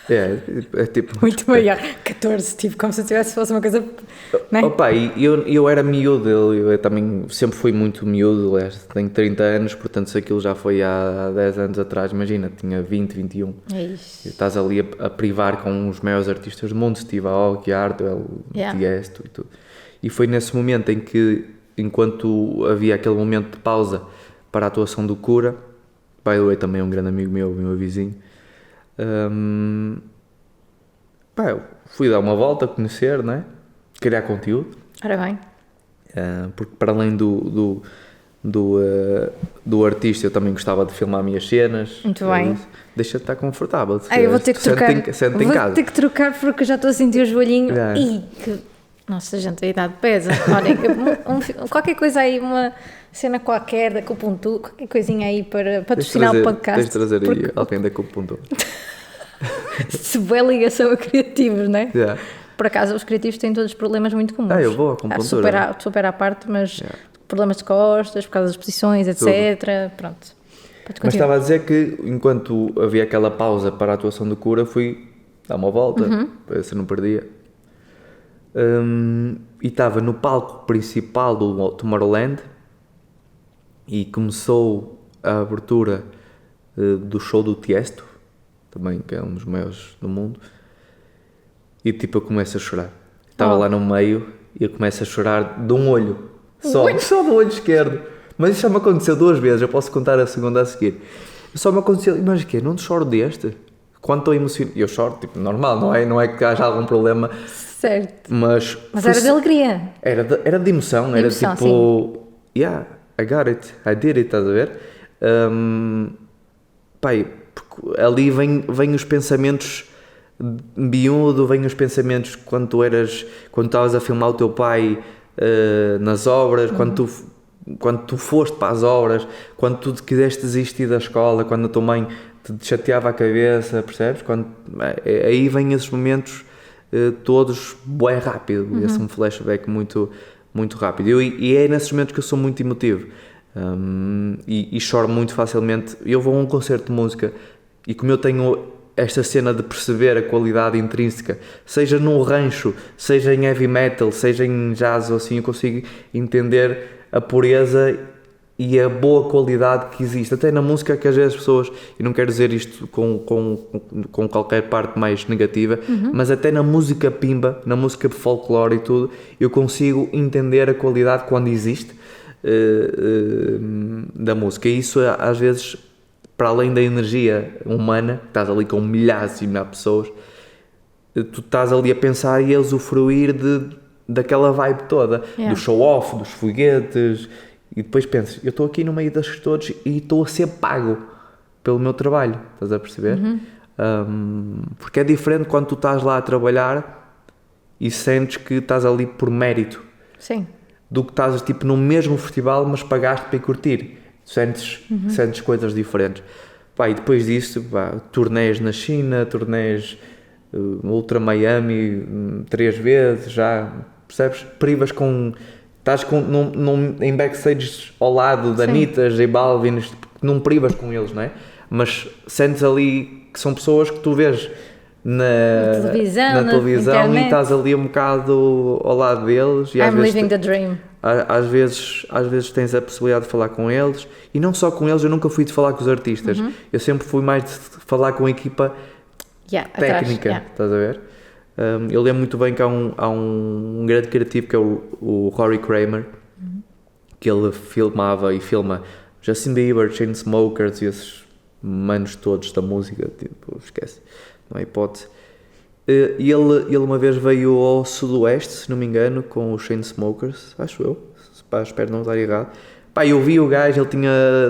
É tipo... Muito maior. 14, tipo, como se fosse uma coisa... Não é? Eu era miúdo, eu também sempre fui muito miúdo, tenho 30 anos, portanto se aquilo já foi há 10 anos atrás, imagina, tinha 20, 21. Estás ali a privar com os maiores artistas do mundo, Steve Aoki, Hardwell, Tiesto e tudo. E foi nesse momento em que, enquanto havia aquele momento de pausa para a atuação do Cura, by the way, também é um grande amigo meu vizinho, eu fui dar uma volta, conhecer, não é? Criar conteúdo. Ora bem. Porque para além do artista, eu também gostava de filmar minhas cenas. Muito bem. Deixa-te estar confortável. Eu vou ter que trocar. Sente em casa. Vou ter que trocar porque já estou a sentir o joelhinho. Nossa, gente, a idade pesa. Olha, qualquer coisa aí, uma cena qualquer da acupuntura, qualquer coisinha aí para patrocinar o podcast. Tens de trazer aí alguém da acupuntura. Se boa ligação a criativos, não é? Por acaso, os criativos têm todos problemas muito comuns. Eu vou à acupuntura. Super à parte, mas problemas de costas, por causa das posições, etc. Pronto. Mas estava a dizer que enquanto havia aquela pausa para a atuação do Cura, fui dar uma volta, para ver se não perdia. E estava no palco principal do Tomorrowland e começou a abertura do show do Tiesto, também que é um dos maiores do mundo, e tipo eu começo a chorar. Estava lá no meio e eu começo a chorar de um olho, só do olho esquerdo. Mas isso já me aconteceu 2 vezes, eu posso contar a segunda a seguir. Só me aconteceu, mas o quê? Não te choro deste? Quando estou emocionado, eu choro, tipo, normal, não é que haja algum problema. Certo. Mas era de alegria. Era de emoção, era tipo, sim. Yeah, I got it, I did it, estás a ver? Pai, ali vem os pensamentos miúdo, vem os pensamentos quando estavas a filmar o teu pai nas obras, quando tu foste para as obras, quando tu quiseste desistir da escola, quando a tua mãe te chateava a cabeça, percebes? Aí vêm esses momentos todos bué rápido, esse um flashback muito, muito rápido. E é nesses momentos que eu sou muito emotivo e choro muito facilmente. Eu vou a um concerto de música e como eu tenho esta cena de perceber a qualidade intrínseca, seja no rancho, seja em heavy metal, seja em jazz ou assim, eu consigo entender a pureza e a boa qualidade que existe, até na música, que às vezes as pessoas, e não quero dizer isto com qualquer parte mais negativa, mas até na música pimba, na música de folclore e tudo, eu consigo entender a qualidade quando existe da música, e isso às vezes, para além da energia humana, que estás ali com milhares e milhares de pessoas, tu estás ali a pensar e a usufruir daquela vibe toda, do show-off, dos foguetes, e depois pensas, eu estou aqui no meio destes todos e estou a ser pago pelo meu trabalho, estás a perceber? Porque é diferente quando tu estás lá a trabalhar e sentes que estás ali por mérito. Sim. Do que estás tipo no mesmo festival, mas pagaste para ir curtir. Sentes coisas diferentes. E depois disso, turnês na China, turnês Ultra Miami 3 vezes, já percebes? Privas com... Estás em backstage ao lado da Anitta, J Balvin, não privas com eles, não é? Mas sentes ali que são pessoas que tu vês na televisão e estás ali um bocado ao lado deles. E I'm living the dream. Às vezes tens a possibilidade de falar com eles, e não só com eles, eu nunca fui de falar com os artistas, eu sempre fui mais de falar com a equipa técnica, estás a ver? Eu lembro muito bem que há um grande criativo que é o Rory Kramer, que ele filmava e filma Justin Bieber, Chainsmokers e esses manos todos da música, tipo, esquece, não há hipótese. E ele uma vez veio ao Sudoeste, se não me engano, com os Chainsmokers, acho eu, espero não estar errado. Eu vi o gajo, ele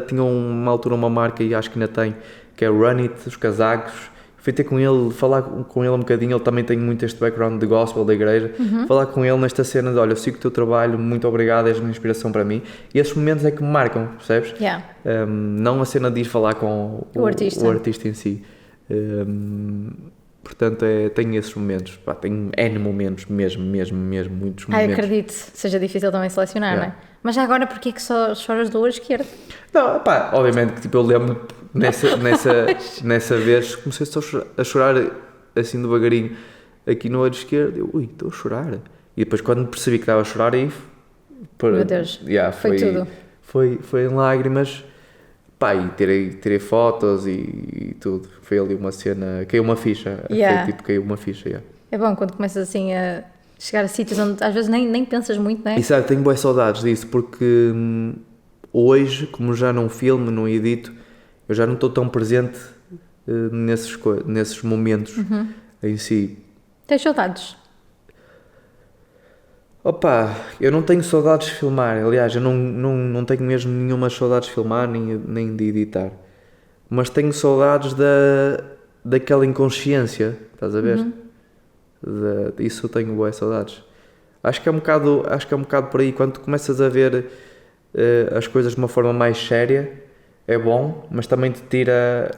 tinha uma altura uma marca, e acho que ainda tem, que é o Run It, os casacos. Fui ter com ele, falar com ele um bocadinho, ele também tem muito este background de gospel da igreja, falar com ele nesta cena de, olha, eu sigo o teu trabalho, muito obrigado, és uma inspiração para mim, e esses momentos é que me marcam, percebes? Não a cena de ir falar com o artista em si. Portanto, tenho esses momentos, tenho N momentos, mesmo, muitos momentos. Acredito, seja difícil também selecionar, não é? Mas já agora, porquê é que só choras do olho esquerdo? Não, obviamente que tipo, eu lembro nessa vez, comecei a chorar assim devagarinho, aqui no olho esquerdo, estou a chorar. E depois quando percebi que estava a chorar, aí... Meu Deus, foi tudo. Foi em lágrimas. E tirei fotos e tudo. Foi ali uma cena, caiu uma ficha. Caiu uma ficha. É bom quando começas assim a chegar a sítios onde às vezes nem pensas muito, não é? E sabe, tenho boas saudades disso, porque hoje, como já não filmo, não edito, eu já não estou tão presente nesses momentos em si. Tens saudades? Eu não tenho saudades de filmar, aliás, eu não tenho mesmo nenhuma saudades de filmar nem de editar, mas tenho saudades daquela inconsciência, estás a ver? Isso eu tenho boas saudades. Acho que é um bocado por aí, quando tu começas a ver as coisas de uma forma mais séria, é bom, mas também te tira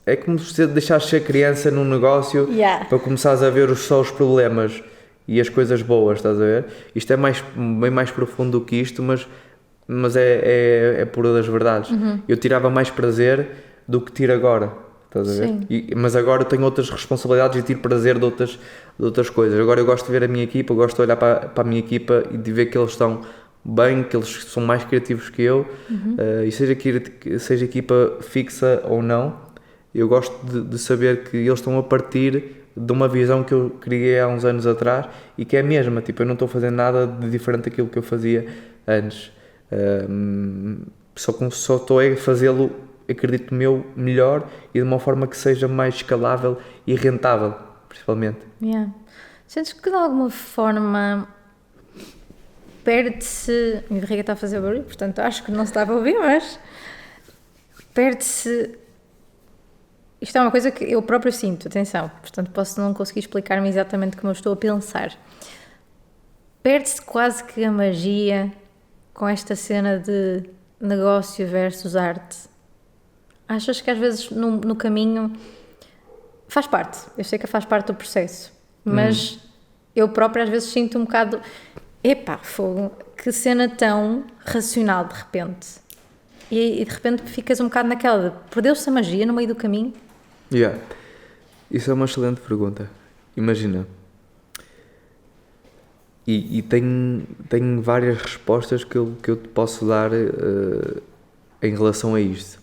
É como se deixares ser criança num negócio para começares a ver só os problemas e as coisas boas, estás a ver? Isto é bem mais profundo do que isto, mas é pura das verdades. Eu tirava mais prazer do que tiro agora, estás a ver? Mas agora eu tenho outras responsabilidades e tiro prazer de outras coisas. Agora eu gosto de ver a minha equipa, eu gosto de olhar para a minha equipa e de ver que eles estão bem, que eles são mais criativos que eu, e seja equipa fixa ou não, eu gosto de saber que eles estão a partir de uma visão que eu criei há uns anos atrás e que é a mesma, tipo, eu não estou fazendo nada de diferente daquilo que eu fazia antes, só estou a fazê-lo, acredito meu, melhor e de uma forma que seja mais escalável e rentável, principalmente. Sentes que de alguma forma perde-se, a minha barriga está a fazer barulho, portanto acho que não se estava a ouvir, mas perde-se, isto é uma coisa que eu próprio sinto, atenção, portanto posso não conseguir explicar-me exatamente como eu estou a pensar, perde-se quase que a magia com esta cena de negócio versus arte. Achas que às vezes no caminho faz parte, eu sei que faz parte do processo, mas eu própria às vezes sinto um bocado, epá, fogo, que cena tão racional de repente. E de repente ficas um bocado naquela de, perdeu-se a magia no meio do caminho? Isso é uma excelente pergunta. Imagina. E tenho várias respostas que eu te posso dar em relação a isto.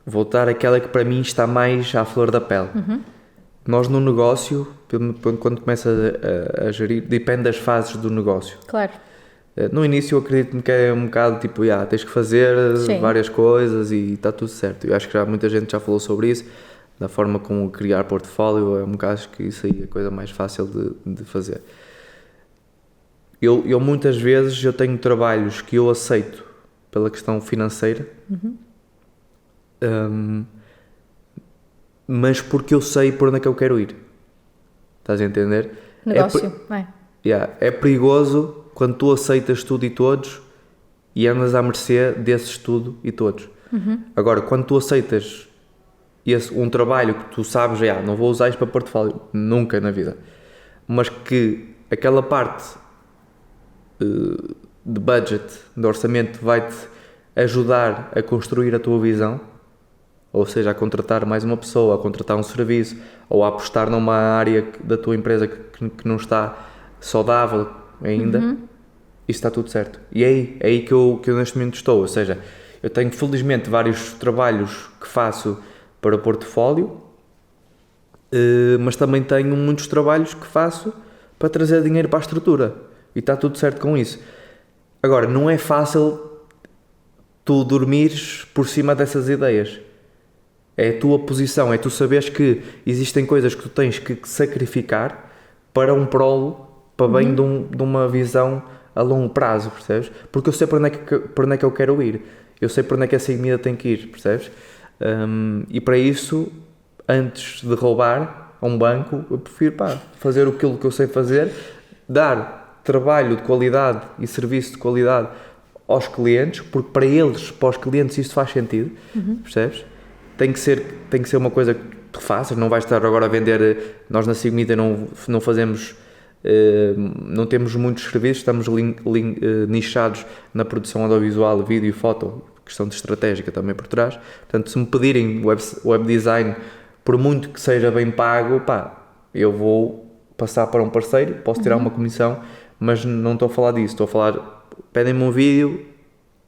Vou dar aquela que para mim está mais à flor da pele. Nós no negócio, quando começa a gerir, depende das fases do negócio. Claro. No início eu acredito que é um bocado tipo, tens que fazer várias coisas e está tudo certo. Eu acho que muita gente já falou sobre isso, da forma como criar portfólio, é um bocado, acho que isso aí é a coisa mais fácil de fazer. Eu muitas vezes eu tenho trabalhos que eu aceito pela questão financeira, mas porque eu sei por onde é que eu quero ir. Estás a entender? Negócio, é perigoso quando tu aceitas tudo e todos e andas à mercê desses tudo e todos. Agora, quando tu aceitas um trabalho que tu sabes, não vou usar isto para portfólio, nunca na vida, mas que aquela parte de budget, de orçamento, vai-te ajudar a construir a tua visão, ou seja, a contratar mais uma pessoa, a contratar um serviço, ou a apostar numa área da tua empresa que não está saudável ainda, isso está tudo certo. E é aí que eu neste momento estou, ou seja, eu tenho felizmente vários trabalhos que faço para o portfólio, mas também tenho muitos trabalhos que faço para trazer dinheiro para a estrutura, e está tudo certo com isso. Agora, não é fácil tu dormires por cima dessas ideias. É a tua posição, é tu saberes que existem coisas que tu tens que sacrificar para um prolo, para bem de uma visão a longo prazo, percebes? Porque eu sei para onde é que eu quero ir, eu sei para onde é que essa comida tem que ir, percebes? E para isso, antes de roubar a um banco, eu prefiro fazer aquilo que eu sei fazer, dar trabalho de qualidade e serviço de qualidade aos clientes, porque para eles, para os clientes, isto faz sentido, percebes? Tem que ser uma coisa que tu faças, não vais estar agora a vender. Nós na Sigmida não fazemos, não temos muitos serviços, estamos nichados na produção audiovisual, vídeo e foto, questão de estratégica também por trás. Portanto, se me pedirem web design, por muito que seja bem pago, eu vou passar para um parceiro, posso tirar uma comissão, mas não estou a falar disso, estou a falar, pedem-me um vídeo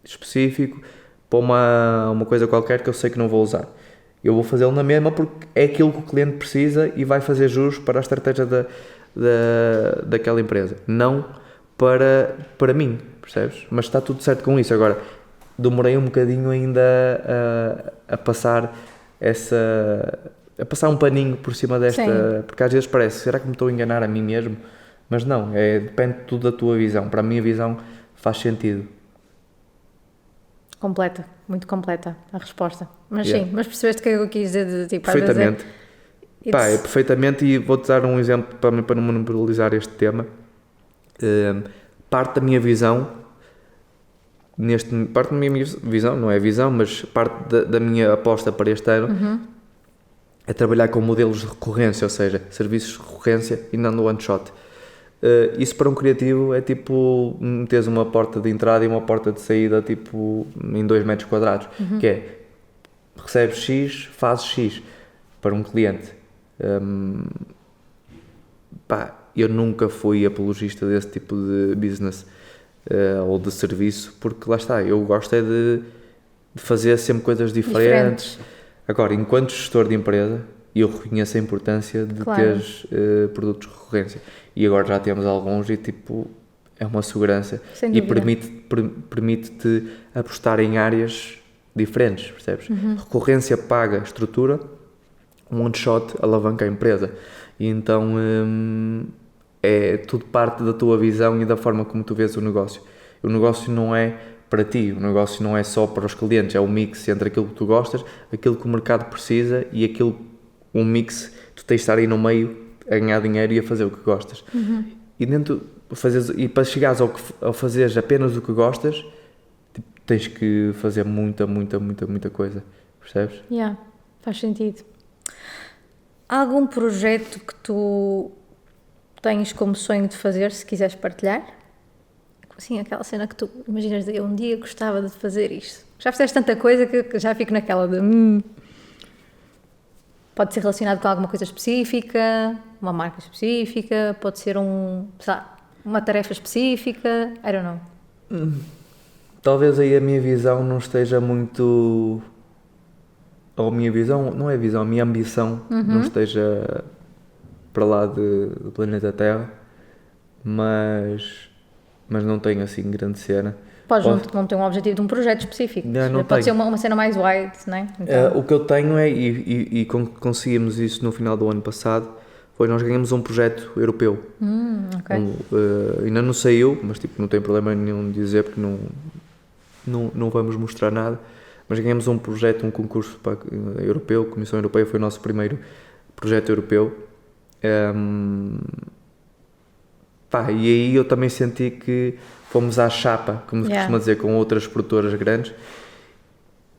específico para uma coisa qualquer que eu sei que não vou usar. Eu vou fazê-lo na mesma porque é aquilo que o cliente precisa e vai fazer jus para a estratégia daquela empresa, não para mim, percebes? Mas está tudo certo com isso. Agora, demorei um bocadinho ainda a passar um paninho por cima desta, sim, porque às vezes parece, será que me estou a enganar a mim mesmo? Mas não, depende tudo da tua visão. Para a minha visão faz sentido. Completa, muito completa a resposta. Mas sim, mas percebeste o que eu quis dizer? De, tipo, perfeitamente. Perfeitamente, e vou-te dar um exemplo para não monopolizar este tema. Parte da minha visão, parte da minha visão, não é visão, mas parte da minha aposta para este ano, é trabalhar com modelos de recorrência, ou seja, serviços de recorrência e não no one shot. Isso para um criativo é tipo meteres uma porta de entrada e uma porta de saída tipo em 2 metros quadrados, que é, recebes X, fazes X para um cliente. Eu nunca fui apologista desse tipo de business ou de serviço, porque lá está, eu gosto é de fazer sempre coisas diferentes. Agora, enquanto gestor de empresa, eu reconheço a importância de teres produtos de recorrência, e agora já temos alguns e tipo, é uma segurança e permite-te apostar em áreas diferentes, percebes? Recorrência paga estrutura, um one shot alavanca a empresa, e então é tudo parte da tua visão e da forma como tu vês o negócio. O negócio não é para ti, o negócio não é só para os clientes, é um mix entre aquilo que tu gostas, aquilo que o mercado precisa e um mix, tu tens de estar aí no meio a ganhar dinheiro e a fazer o que gostas. E para chegares ao fazeres apenas o que gostas, tipo, tens que fazer muita coisa, percebes? Faz sentido. Há algum projeto que tu tens como sonho de fazer, se quiseres partilhar? Assim, aquela cena que tu imaginas de eu um dia gostava de fazer isto. Já fizeste tanta coisa que já fico naquela de... Pode ser relacionado com alguma coisa específica, uma marca específica, pode ser uma tarefa específica, I don't know. Talvez aí a minha visão não esteja muito... Ou a minha visão, não é visão, a minha ambição não esteja para lá do planeta Terra, mas não tenho assim grande cena. Não ter um objetivo de um projeto específico. Não pode tenho. ser uma cena mais wide, não é? Então... O que eu tenho é, e conseguimos isso no final do ano passado, foi nós ganhamos um projeto europeu. Ainda não saiu, mas tipo, não tem problema nenhum de dizer, porque não vamos mostrar nada. Mas ganhamos um projeto, um concurso europeu, a Comissão Europeia foi o nosso primeiro projeto europeu. E aí eu também senti que fomos à chapa, como se costuma dizer, com outras produtoras grandes,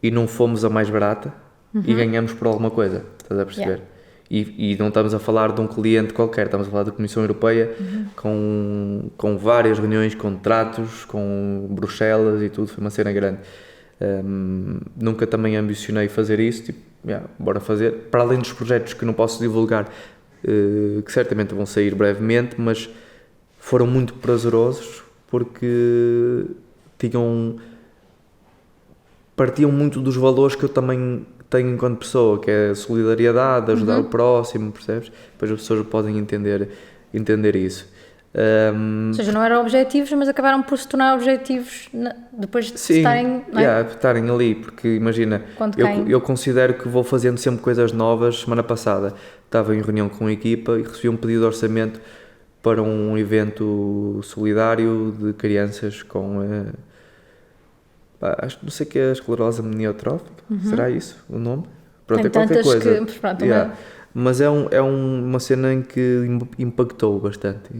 e não fomos a mais barata e ganhamos por alguma coisa, estás a perceber? E não estamos a falar de um cliente qualquer, estamos a falar da Comissão Europeia, com várias reuniões, contratos, com Bruxelas e tudo, foi uma cena grande. Nunca também ambicionei fazer isso, tipo, bora fazer, para além dos projetos que não posso divulgar, que certamente vão sair brevemente, mas foram muito prazerosos porque partiam muito dos valores que eu também tenho enquanto pessoa, que é a solidariedade, ajudar o próximo, percebes? Depois as pessoas podem entender isso. Ou seja, não eram objetivos, mas acabaram por se tornar objetivos depois de estarem... estarem ali, porque imagina, eu considero que vou fazendo sempre coisas novas. Semana passada estava em reunião com a equipa e recebi um pedido de orçamento para um evento solidário de crianças com não sei o que é a esclerose amniotrófica, será isso o nome? Pronto, é qualquer coisa. Mas é uma cena em que impactou bastante,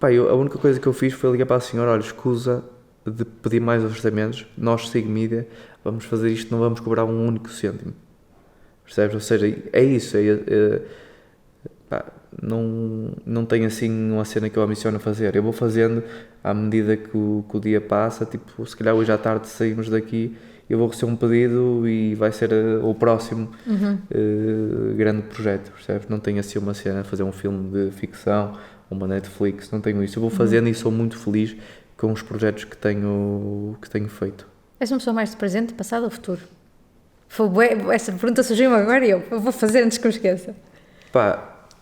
a única coisa que eu fiz foi ligar para a senhora: olha, escusa de pedir mais orçamentos, nós, SIG Media, vamos fazer isto, não vamos cobrar um único cêntimo, percebes? Ou seja, é isso, não tenho assim uma cena que eu ambiciono fazer, eu vou fazendo à medida que o dia passa, tipo, se calhar hoje à tarde saímos daqui, eu vou receber um pedido e vai ser o próximo grande projeto, percebes? Não tenho assim uma cena, fazer um filme de ficção, uma Netflix, não tenho isso, eu vou fazendo e sou muito feliz com os projetos que tenho feito. És uma pessoa mais de presente, passado ou futuro? Essa pergunta surgiu-me agora e eu vou fazer antes que me esqueça.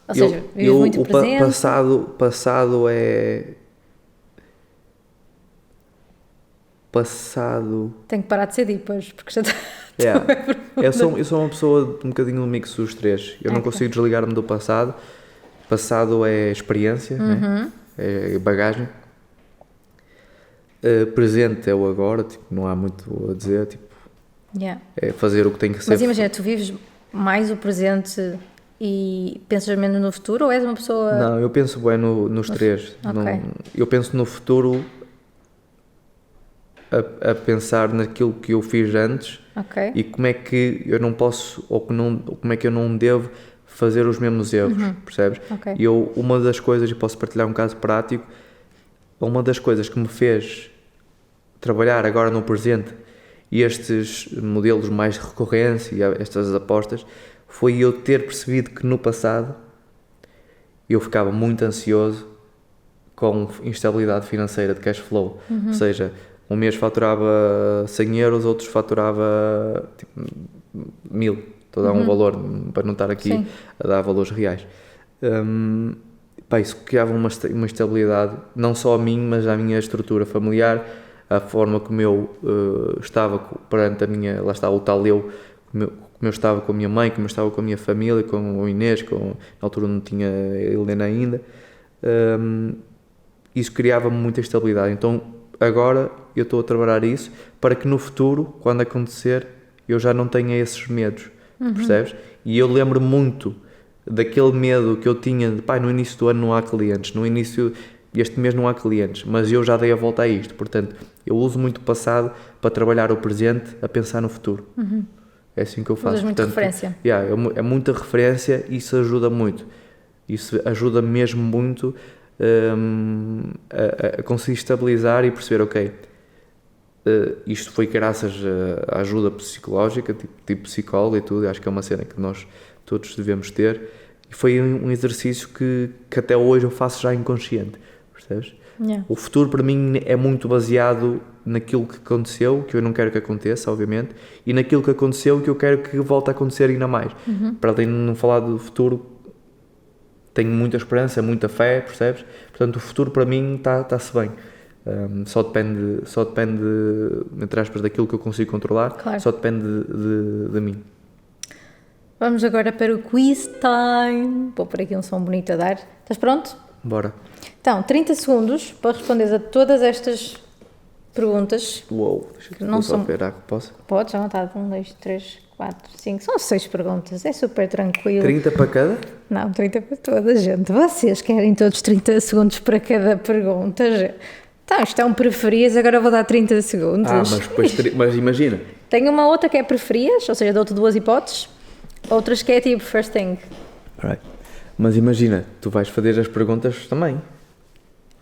Ou seja, vives muito o presente. Passado é... Tenho que parar de ser depois, porque já está... Eu sou uma pessoa um bocadinho no mix dos três. Eu não consigo desligar-me do passado. Passado é experiência, né? É bagagem. Presente é o agora, tipo, não há muito a dizer, tipo, é fazer o que tem que ser. Mas imagina, tu vives mais o presente e pensas menos no futuro, ou és uma pessoa... Não, eu penso bem nos três. Okay. Eu penso no futuro a pensar naquilo que eu fiz antes Ok. e como é que eu não posso ou como é que eu não devo fazer os mesmos erros, percebes? Ok. E uma das coisas, e posso partilhar um caso prático, uma das coisas que me fez trabalhar agora no presente e estes modelos mais de recorrência e estas apostas, foi eu ter percebido que no passado eu ficava muito ansioso com instabilidade financeira de cash flow, ou seja, um mês faturava 100 euros, outros faturava tipo, 1000, estou a dar um valor para não estar aqui Sim. a dar valores reais. Isso criava uma instabilidade, não só a mim, mas à minha estrutura familiar, a forma como eu estava perante a minha, lá está o tal eu, como eu estava com a minha mãe, como eu estava com a minha família, com o Inês, na altura não tinha a Helena ainda. Isso criava-me muita instabilidade. Então agora eu estou a trabalhar isso para que no futuro, quando acontecer, eu já não tenha esses medos, percebes? E eu lembro muito daquele medo que eu tinha de no início do ano não há clientes, no início este mês não há clientes, mas eu já dei a volta a isto, portanto eu uso muito o passado para trabalhar o presente a pensar no futuro. É assim que eu faço. Usas muita referência. É muita referência e isso ajuda muito. Isso ajuda mesmo muito a conseguir estabilizar e perceber, ok, isto foi graças à ajuda psicológica, tipo psicólogo e tudo, acho que é uma cena que nós todos devemos ter, e foi um exercício que até hoje eu faço já inconsciente, percebes? Yeah. O futuro para mim é muito baseado naquilo que aconteceu, que eu não quero que aconteça, obviamente, e naquilo que aconteceu que eu quero que volte a acontecer ainda mais. Para além de não falar do futuro, tenho muita esperança, muita fé, percebes? Portanto, o futuro para mim está-se bem. Só depende, entre aspas, daquilo que eu consigo controlar, Claro. só depende de mim. Vamos agora para o quiz time. Vou pôr aqui um som bonito a dar. Estás pronto? Bora. Então, 30 segundos para responderes a todas estas perguntas. Uou, deixa eu Não só são- ver, posso? Podes, à vontade. 1, 2, 3, 4, 5. São 6 perguntas. É super tranquilo. 30 para cada? Não, 30 para toda a gente. Vocês querem todos 30 segundos para cada pergunta? Então, isto é um preferias, agora vou dar 30 segundos. Mas depois, mas imagina. Tenho uma outra que é preferias, ou seja, dou-te 2 hipóteses. Outras que é tipo first thing. Alright. Mas imagina, tu vais fazer as perguntas também.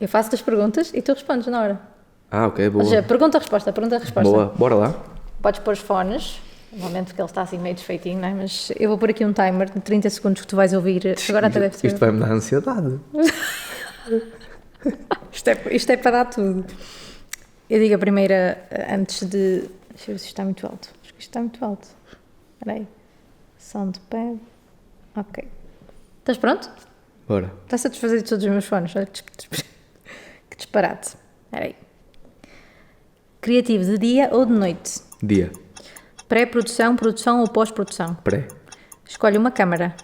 Eu faço-te as perguntas e tu respondes na hora. Ok, boa. Ou seja, pergunta-resposta, pergunta-resposta. Boa, bora lá. Podes pôr os fones, normalmente porque ele está assim meio desfeitinho, não é? Mas eu vou pôr aqui um timer de 30 segundos que tu vais ouvir. Agora até deve ser. Isto vai-me dar ansiedade. Isto é para dar tudo. Eu digo a primeira antes de. Deixa eu ver se isto está muito alto. Acho que isto está muito alto. Espera aí. Soundpad. Ok. Estás pronto? Bora. Está-se a desfazer de todos os meus fones. Olha que disparate. Espera aí. Criativo de dia ou de noite? Dia. Pré-produção, produção ou pós-produção? Pré. Escolhe uma câmara.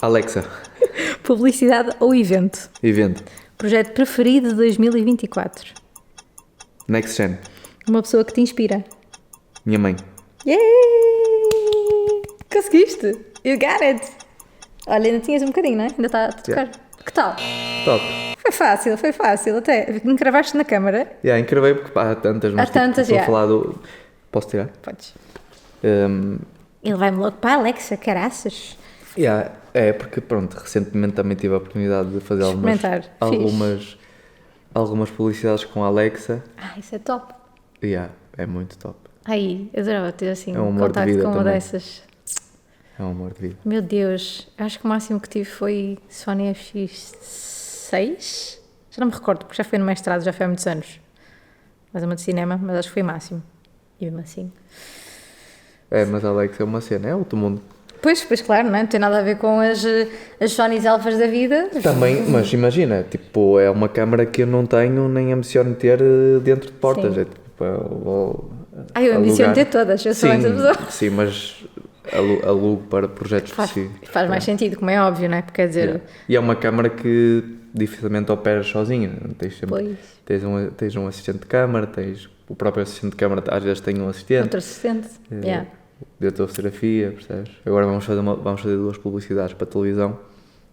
Alexa. Publicidade ou evento? Evento. Projeto preferido de 2024? Next Gen. Uma pessoa que te inspira? Minha mãe. Yay! Conseguiste! You got it! Olha, ainda tinhas um bocadinho, não é? Ainda está a tocar. Yeah. Que tal? Top. Foi fácil. Até encravaste na câmara. Encravei porque há tantas, mas Há tantas, estou a falar do... Posso tirar? Podes. Um, Ele vai-me logo para a Alexa, caraças. É porque, pronto, recentemente também tive a oportunidade de fazer Experimentar. algumas publicidades com a Alexa. Isso é top. É muito top. Ai, adorava ter assim É um amor de contacto vida com uma também. dessas. É um amor de vida. Meu Deus, acho que o máximo que tive foi Sony FX6. Já não me recordo, porque já foi no mestrado, já foi há muitos anos. Mas é uma de cinema, mas acho que foi o máximo. E mesmo assim. Mas a Alexa é uma cena, é outro mundo. Pois claro, não é? Não tem nada a ver com as Sonys Alphas da vida. Também, mas imagina, tipo, é uma câmara que eu não tenho nem ambiciono ter dentro de portas. Sim. É tipo, eu Eu ambiciono ter todas, eu sou essa pessoa. Sim, mas alugo para projetos específicos. Faz mais sentido, como é óbvio, não é? Porque quer dizer... E é uma câmara que dificilmente operas sozinha. Pois. Tens um assistente de câmara, tens o próprio assistente de câmara, às vezes tem um assistente. Outro assistente. Diretor de fotografia, percebes? Agora vamos fazer 2 publicidades para televisão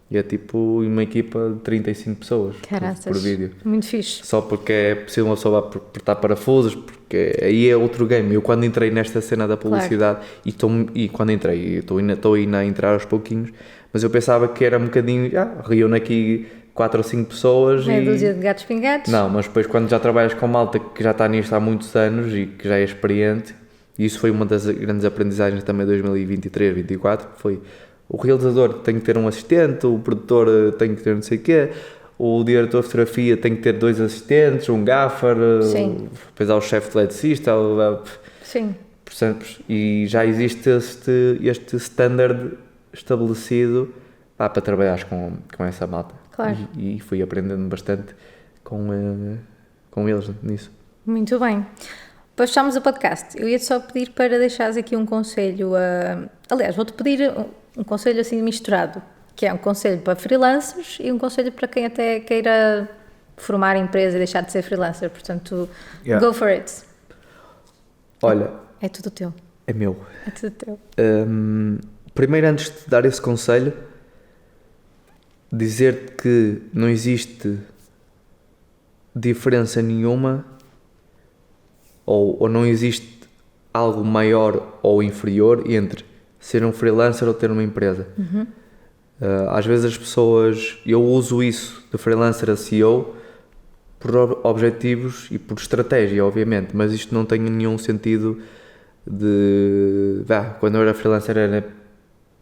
E é tipo uma equipa de 35 pessoas por vídeo. Muito fixe. Só porque é preciso uma pessoa apertar parafusos, porque aí é outro game. Eu quando entrei nesta cena da publicidade, e quando entrei, estou ainda a entrar aos pouquinhos, mas eu pensava que era um bocadinho, reúne aqui 4 ou 5 pessoas Meia dúzia de gatos pingados. Não, mas depois quando já trabalhas com malta que já está nisto há muitos anos e que já é experiente, e isso foi uma das grandes aprendizagens também de 2023-2024, foi o realizador tem que ter um assistente, o produtor tem que ter não sei o quê, o diretor de fotografia tem que ter 2 assistentes, um gaffer, depois há o chefe de eletricista, Sim. E já existe este standard estabelecido para trabalhar com essa malta. Claro. E fui aprendendo bastante com eles nisso. Muito bem. Para fecharmos o podcast, eu ia-te só pedir para deixares aqui um conselho. Aliás, vou-te pedir um conselho assim misturado, que é um conselho para freelancers e um conselho para quem até queira formar empresa e deixar de ser freelancer. Portanto, go for it. Olha... É tudo teu. É meu. É tudo teu. Primeiro, antes de dar esse conselho, dizer-te que não existe diferença nenhuma ou não existe algo maior ou inferior entre ser um freelancer ou ter uma empresa. Às vezes as pessoas, eu uso isso de freelancer a CEO por objetivos e por estratégia, obviamente, mas isto não tem nenhum sentido quando eu era freelancer era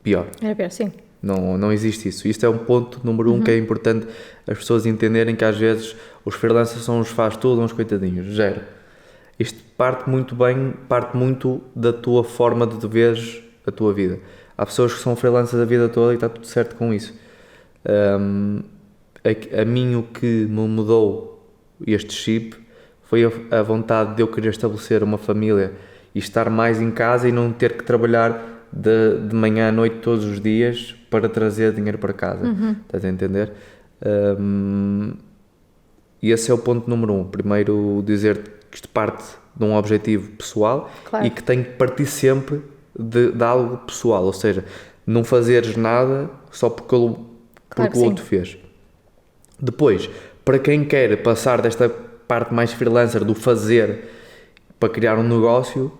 pior. Era pior, sim. Não existe isso. Isto é um ponto número 1 que é importante as pessoas entenderem, que às vezes os freelancers são uns faz tudo, uns coitadinhos. Zero. Isto parte muito da tua forma de veres a tua vida. Há pessoas que são freelancers a vida toda e está tudo certo com isso. A mim o que me mudou este chip foi a vontade de eu querer estabelecer uma família e estar mais em casa e não ter que trabalhar de manhã à noite todos os dias para trazer dinheiro para casa. Estás a entender? E esse é o ponto número 1. Primeiro dizer que isto parte de um objetivo pessoal, claro, e que tem que partir sempre de algo pessoal, ou seja, não fazeres nada só porque o outro fez. Depois, para quem quer passar desta parte mais freelancer do fazer para criar um negócio,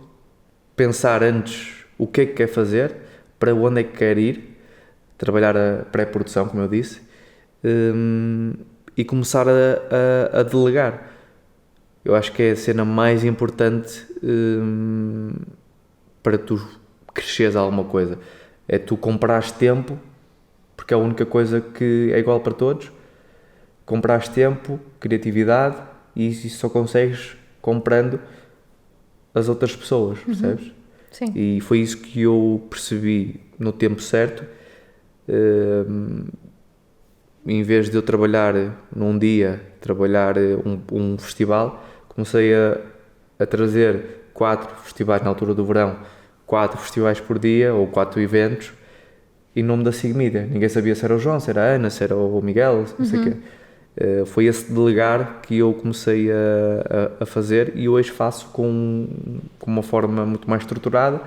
pensar antes o que é que quer fazer, para onde é que quer ir, trabalhar a pré-produção, como eu disse, e começar a delegar. Eu acho que é a cena mais importante para tu cresceres alguma coisa. É tu comprares tempo, porque é a única coisa que é igual para todos. Comprares tempo, criatividade, e isso só consegues comprando as outras pessoas, percebes? Sim. E foi isso que eu percebi no tempo certo. Em vez de eu trabalhar num dia, trabalhar um festival, comecei a trazer 4 festivais na altura do verão, 4 festivais por dia, ou 4 eventos, em nome da SIG Media. Ninguém sabia se era o João, se era a Ana, se era o Miguel, não sei o quê. Foi esse delegar que eu comecei a fazer, e hoje faço com uma forma muito mais estruturada,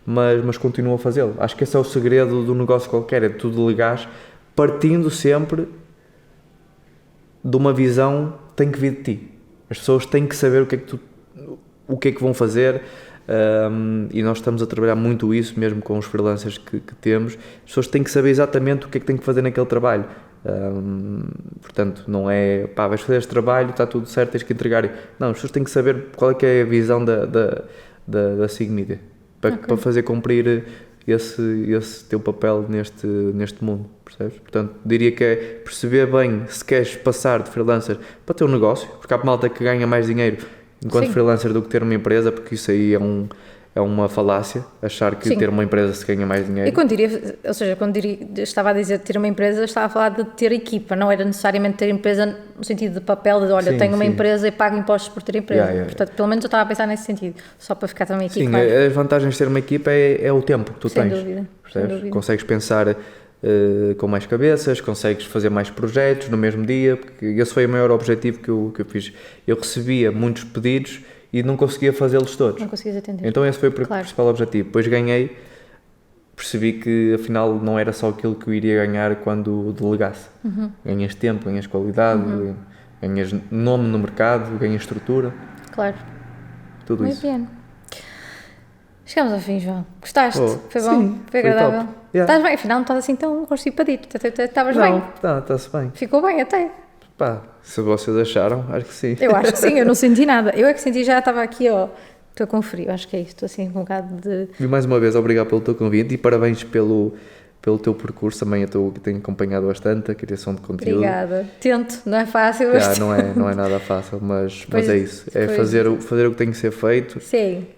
mas continuo a fazê-lo. Acho que esse é o segredo do negócio qualquer, é tu delegares, partindo sempre de uma visão que tem que vir de ti. As pessoas têm que saber o que é que vão fazer, e nós estamos a trabalhar muito isso, mesmo com os freelancers que temos. As pessoas têm que saber exatamente o que é que têm que fazer naquele trabalho. Portanto, não é vais fazer este trabalho, está tudo certo, tens que entregar. Não, as pessoas têm que saber qual é que é a visão da SIG Media para fazer cumprir esse teu papel neste mundo, percebes? Portanto, diria que é perceber bem se queres passar de freelancer para ter um negócio, porque há malta que ganha mais dinheiro enquanto freelancer do que ter uma empresa, porque isso aí é uma falácia, achar que ter uma empresa se ganha mais dinheiro. E quando estava a dizer ter uma empresa, estava a falar de ter equipa, não era necessariamente ter empresa no sentido de papel, de olha, tenho uma empresa e pago impostos por ter empresa. Portanto, pelo menos eu estava a pensar nesse sentido, só para ficar também aqui sim, claro. As vantagens de ter uma equipa é o tempo que tu sem tens. Dúvida, percebes? sem dúvida. Consegues pensar com mais cabeças, consegues fazer mais projetos no mesmo dia, porque esse foi o maior objetivo que eu fiz. Eu recebia muitos pedidos e não conseguia fazê-los todos. Não conseguias atender. Então esse foi o principal objetivo. Depois percebi que afinal não era só aquilo que eu iria ganhar quando delegasse. Ganhas tempo, ganhas qualidade, ganhas nome no mercado, ganhas estrutura. Claro. Tudo Muito isso. bem. Chegamos ao fim, João. Gostaste? Foi bom? Sim, Foi foi agradável? top. Yeah. Estás bem? Afinal não estás assim tão constipadito. Estavas bem? Não, está-se bem. Ficou bem até. Pá, se vocês acharam, acho que sim. Eu acho que sim, eu não senti nada. Eu é que senti, já estava aqui, ó. Estou com frio, acho que é isso. Estou assim com um bocado de... E mais uma vez, obrigado pelo teu convite e parabéns pelo teu percurso. Também eu tenho acompanhado bastante a criação de conteúdo. Obrigada. Tento, não é fácil. Mas... Não é nada fácil, mas é isso. É fazer o que tem que ser feito. Sim.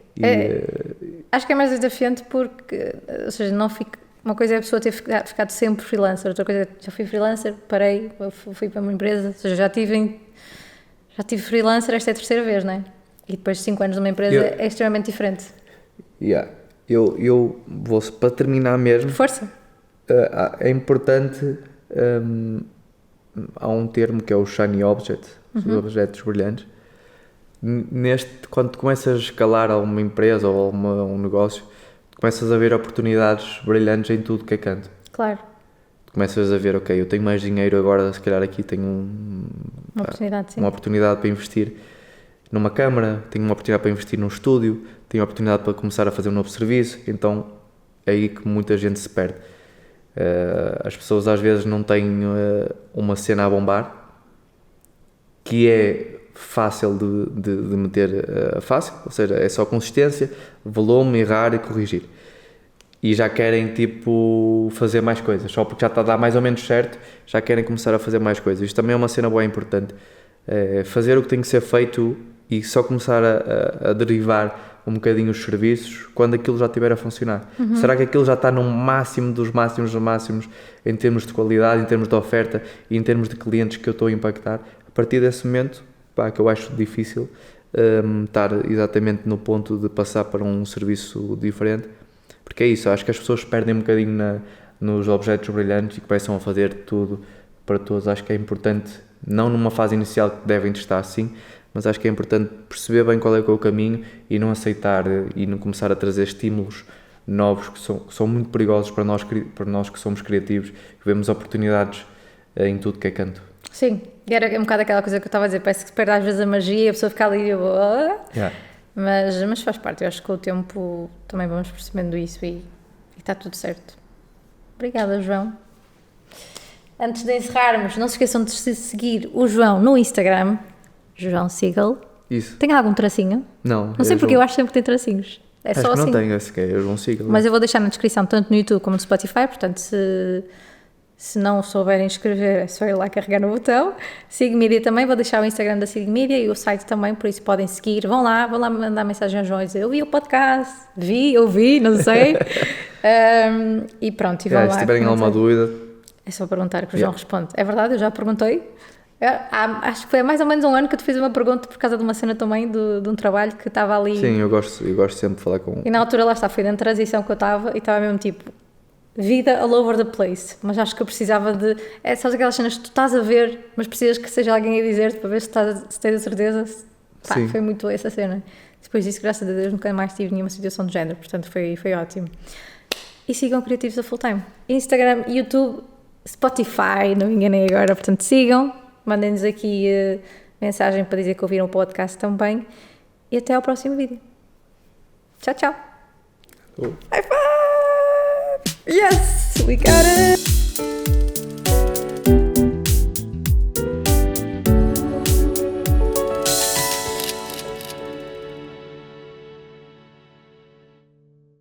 Acho que é mais desafiante porque, ou seja, não fico... Uma coisa é a pessoa ter ficado sempre freelancer, outra coisa é já fui freelancer, parei, fui para uma empresa, ou seja, já tive freelancer, esta é a terceira vez, não é? E depois de 5 anos numa empresa é extremamente diferente. Eu vou, para terminar mesmo... Força! É importante, há um termo que é o Shiny Object, os objetos brilhantes. Quando tu começas a escalar a uma empresa ou a um negócio, começas a ver oportunidades brilhantes em tudo que é canto. Claro. Começas a ver, ok, eu tenho mais dinheiro agora, se calhar aqui tenho uma oportunidade para investir numa câmara, tenho uma oportunidade para investir num estúdio, tenho uma oportunidade para começar a fazer um novo serviço, então é aí que muita gente se perde. As pessoas às vezes não têm uma cena a bombar, que é fácil de meter fácil, ou seja, é só consistência, volume, errar e corrigir. E já querem fazer mais coisas, só porque já está a dar mais ou menos certo, já querem começar a fazer mais coisas. Isto também é uma cena boa e importante, fazer o que tem que ser feito e só começar a derivar um bocadinho os serviços quando aquilo já estiver a funcionar. Será que aquilo já está no máximo dos máximos dos máximos em termos de qualidade, em termos de oferta e em termos de clientes que eu estou a impactar? A partir desse momento, que eu acho difícil estar exatamente no ponto de passar para um serviço diferente, porque é isso, acho que as pessoas perdem um bocadinho nos objetos brilhantes e começam a fazer tudo para todos. Acho que é importante, não numa fase inicial que devem testar assim, mas acho que é importante perceber bem qual é o caminho e não aceitar e não começar a trazer estímulos novos que são muito perigosos para nós que somos criativos, que vemos oportunidades em tudo que é canto. Sim, e era um bocado aquela coisa que eu estava a dizer, parece que se perde às vezes a magia e a pessoa fica ali e eu vou... Mas faz parte, eu acho que com o tempo também vamos percebendo isso e está tudo certo. Obrigada, João. Antes de encerrarmos, não se esqueçam de seguir o João no Instagram, João Siegel. Isso. Tem algum tracinho? Não. Não sei porque eu acho sempre que tem tracinhos. É acho só que assim. Não tenho, esse que é João Siegel. Mas eu vou deixar na descrição tanto no YouTube como no Spotify, portanto se não souberem escrever é só ir lá carregar no botão. Sig Media também, vou deixar o Instagram da Sig Media e o site também, por isso podem seguir. Vão lá mandar mensagem ao João e dizer eu vi o podcast, ouvi, não sei. E pronto, e vão lá. Se tiverem alguma dúvida... É só perguntar que o João responde. É verdade, eu já perguntei. Acho que foi há mais ou menos um ano que eu te fiz uma pergunta por causa de uma cena também de um trabalho que estava ali. Sim, eu gosto sempre de falar com... E na altura lá está, foi na transição que eu estava e estava mesmo tipo... Vida all over the place, mas acho que eu precisava de... Sabes aquelas cenas que tu estás a ver, mas precisas que seja alguém a dizer-te para ver se tens a certeza. Foi muito essa cena. Depois disso, graças a Deus, nunca mais tive nenhuma situação de género, portanto foi ótimo. E sigam Criativos a Full Time. Instagram, YouTube, Spotify, não me enganei agora, portanto sigam, mandem-nos aqui mensagem para dizer que ouviram o podcast também e até ao próximo vídeo. Tchau, tchau. High five! Yes, we got it!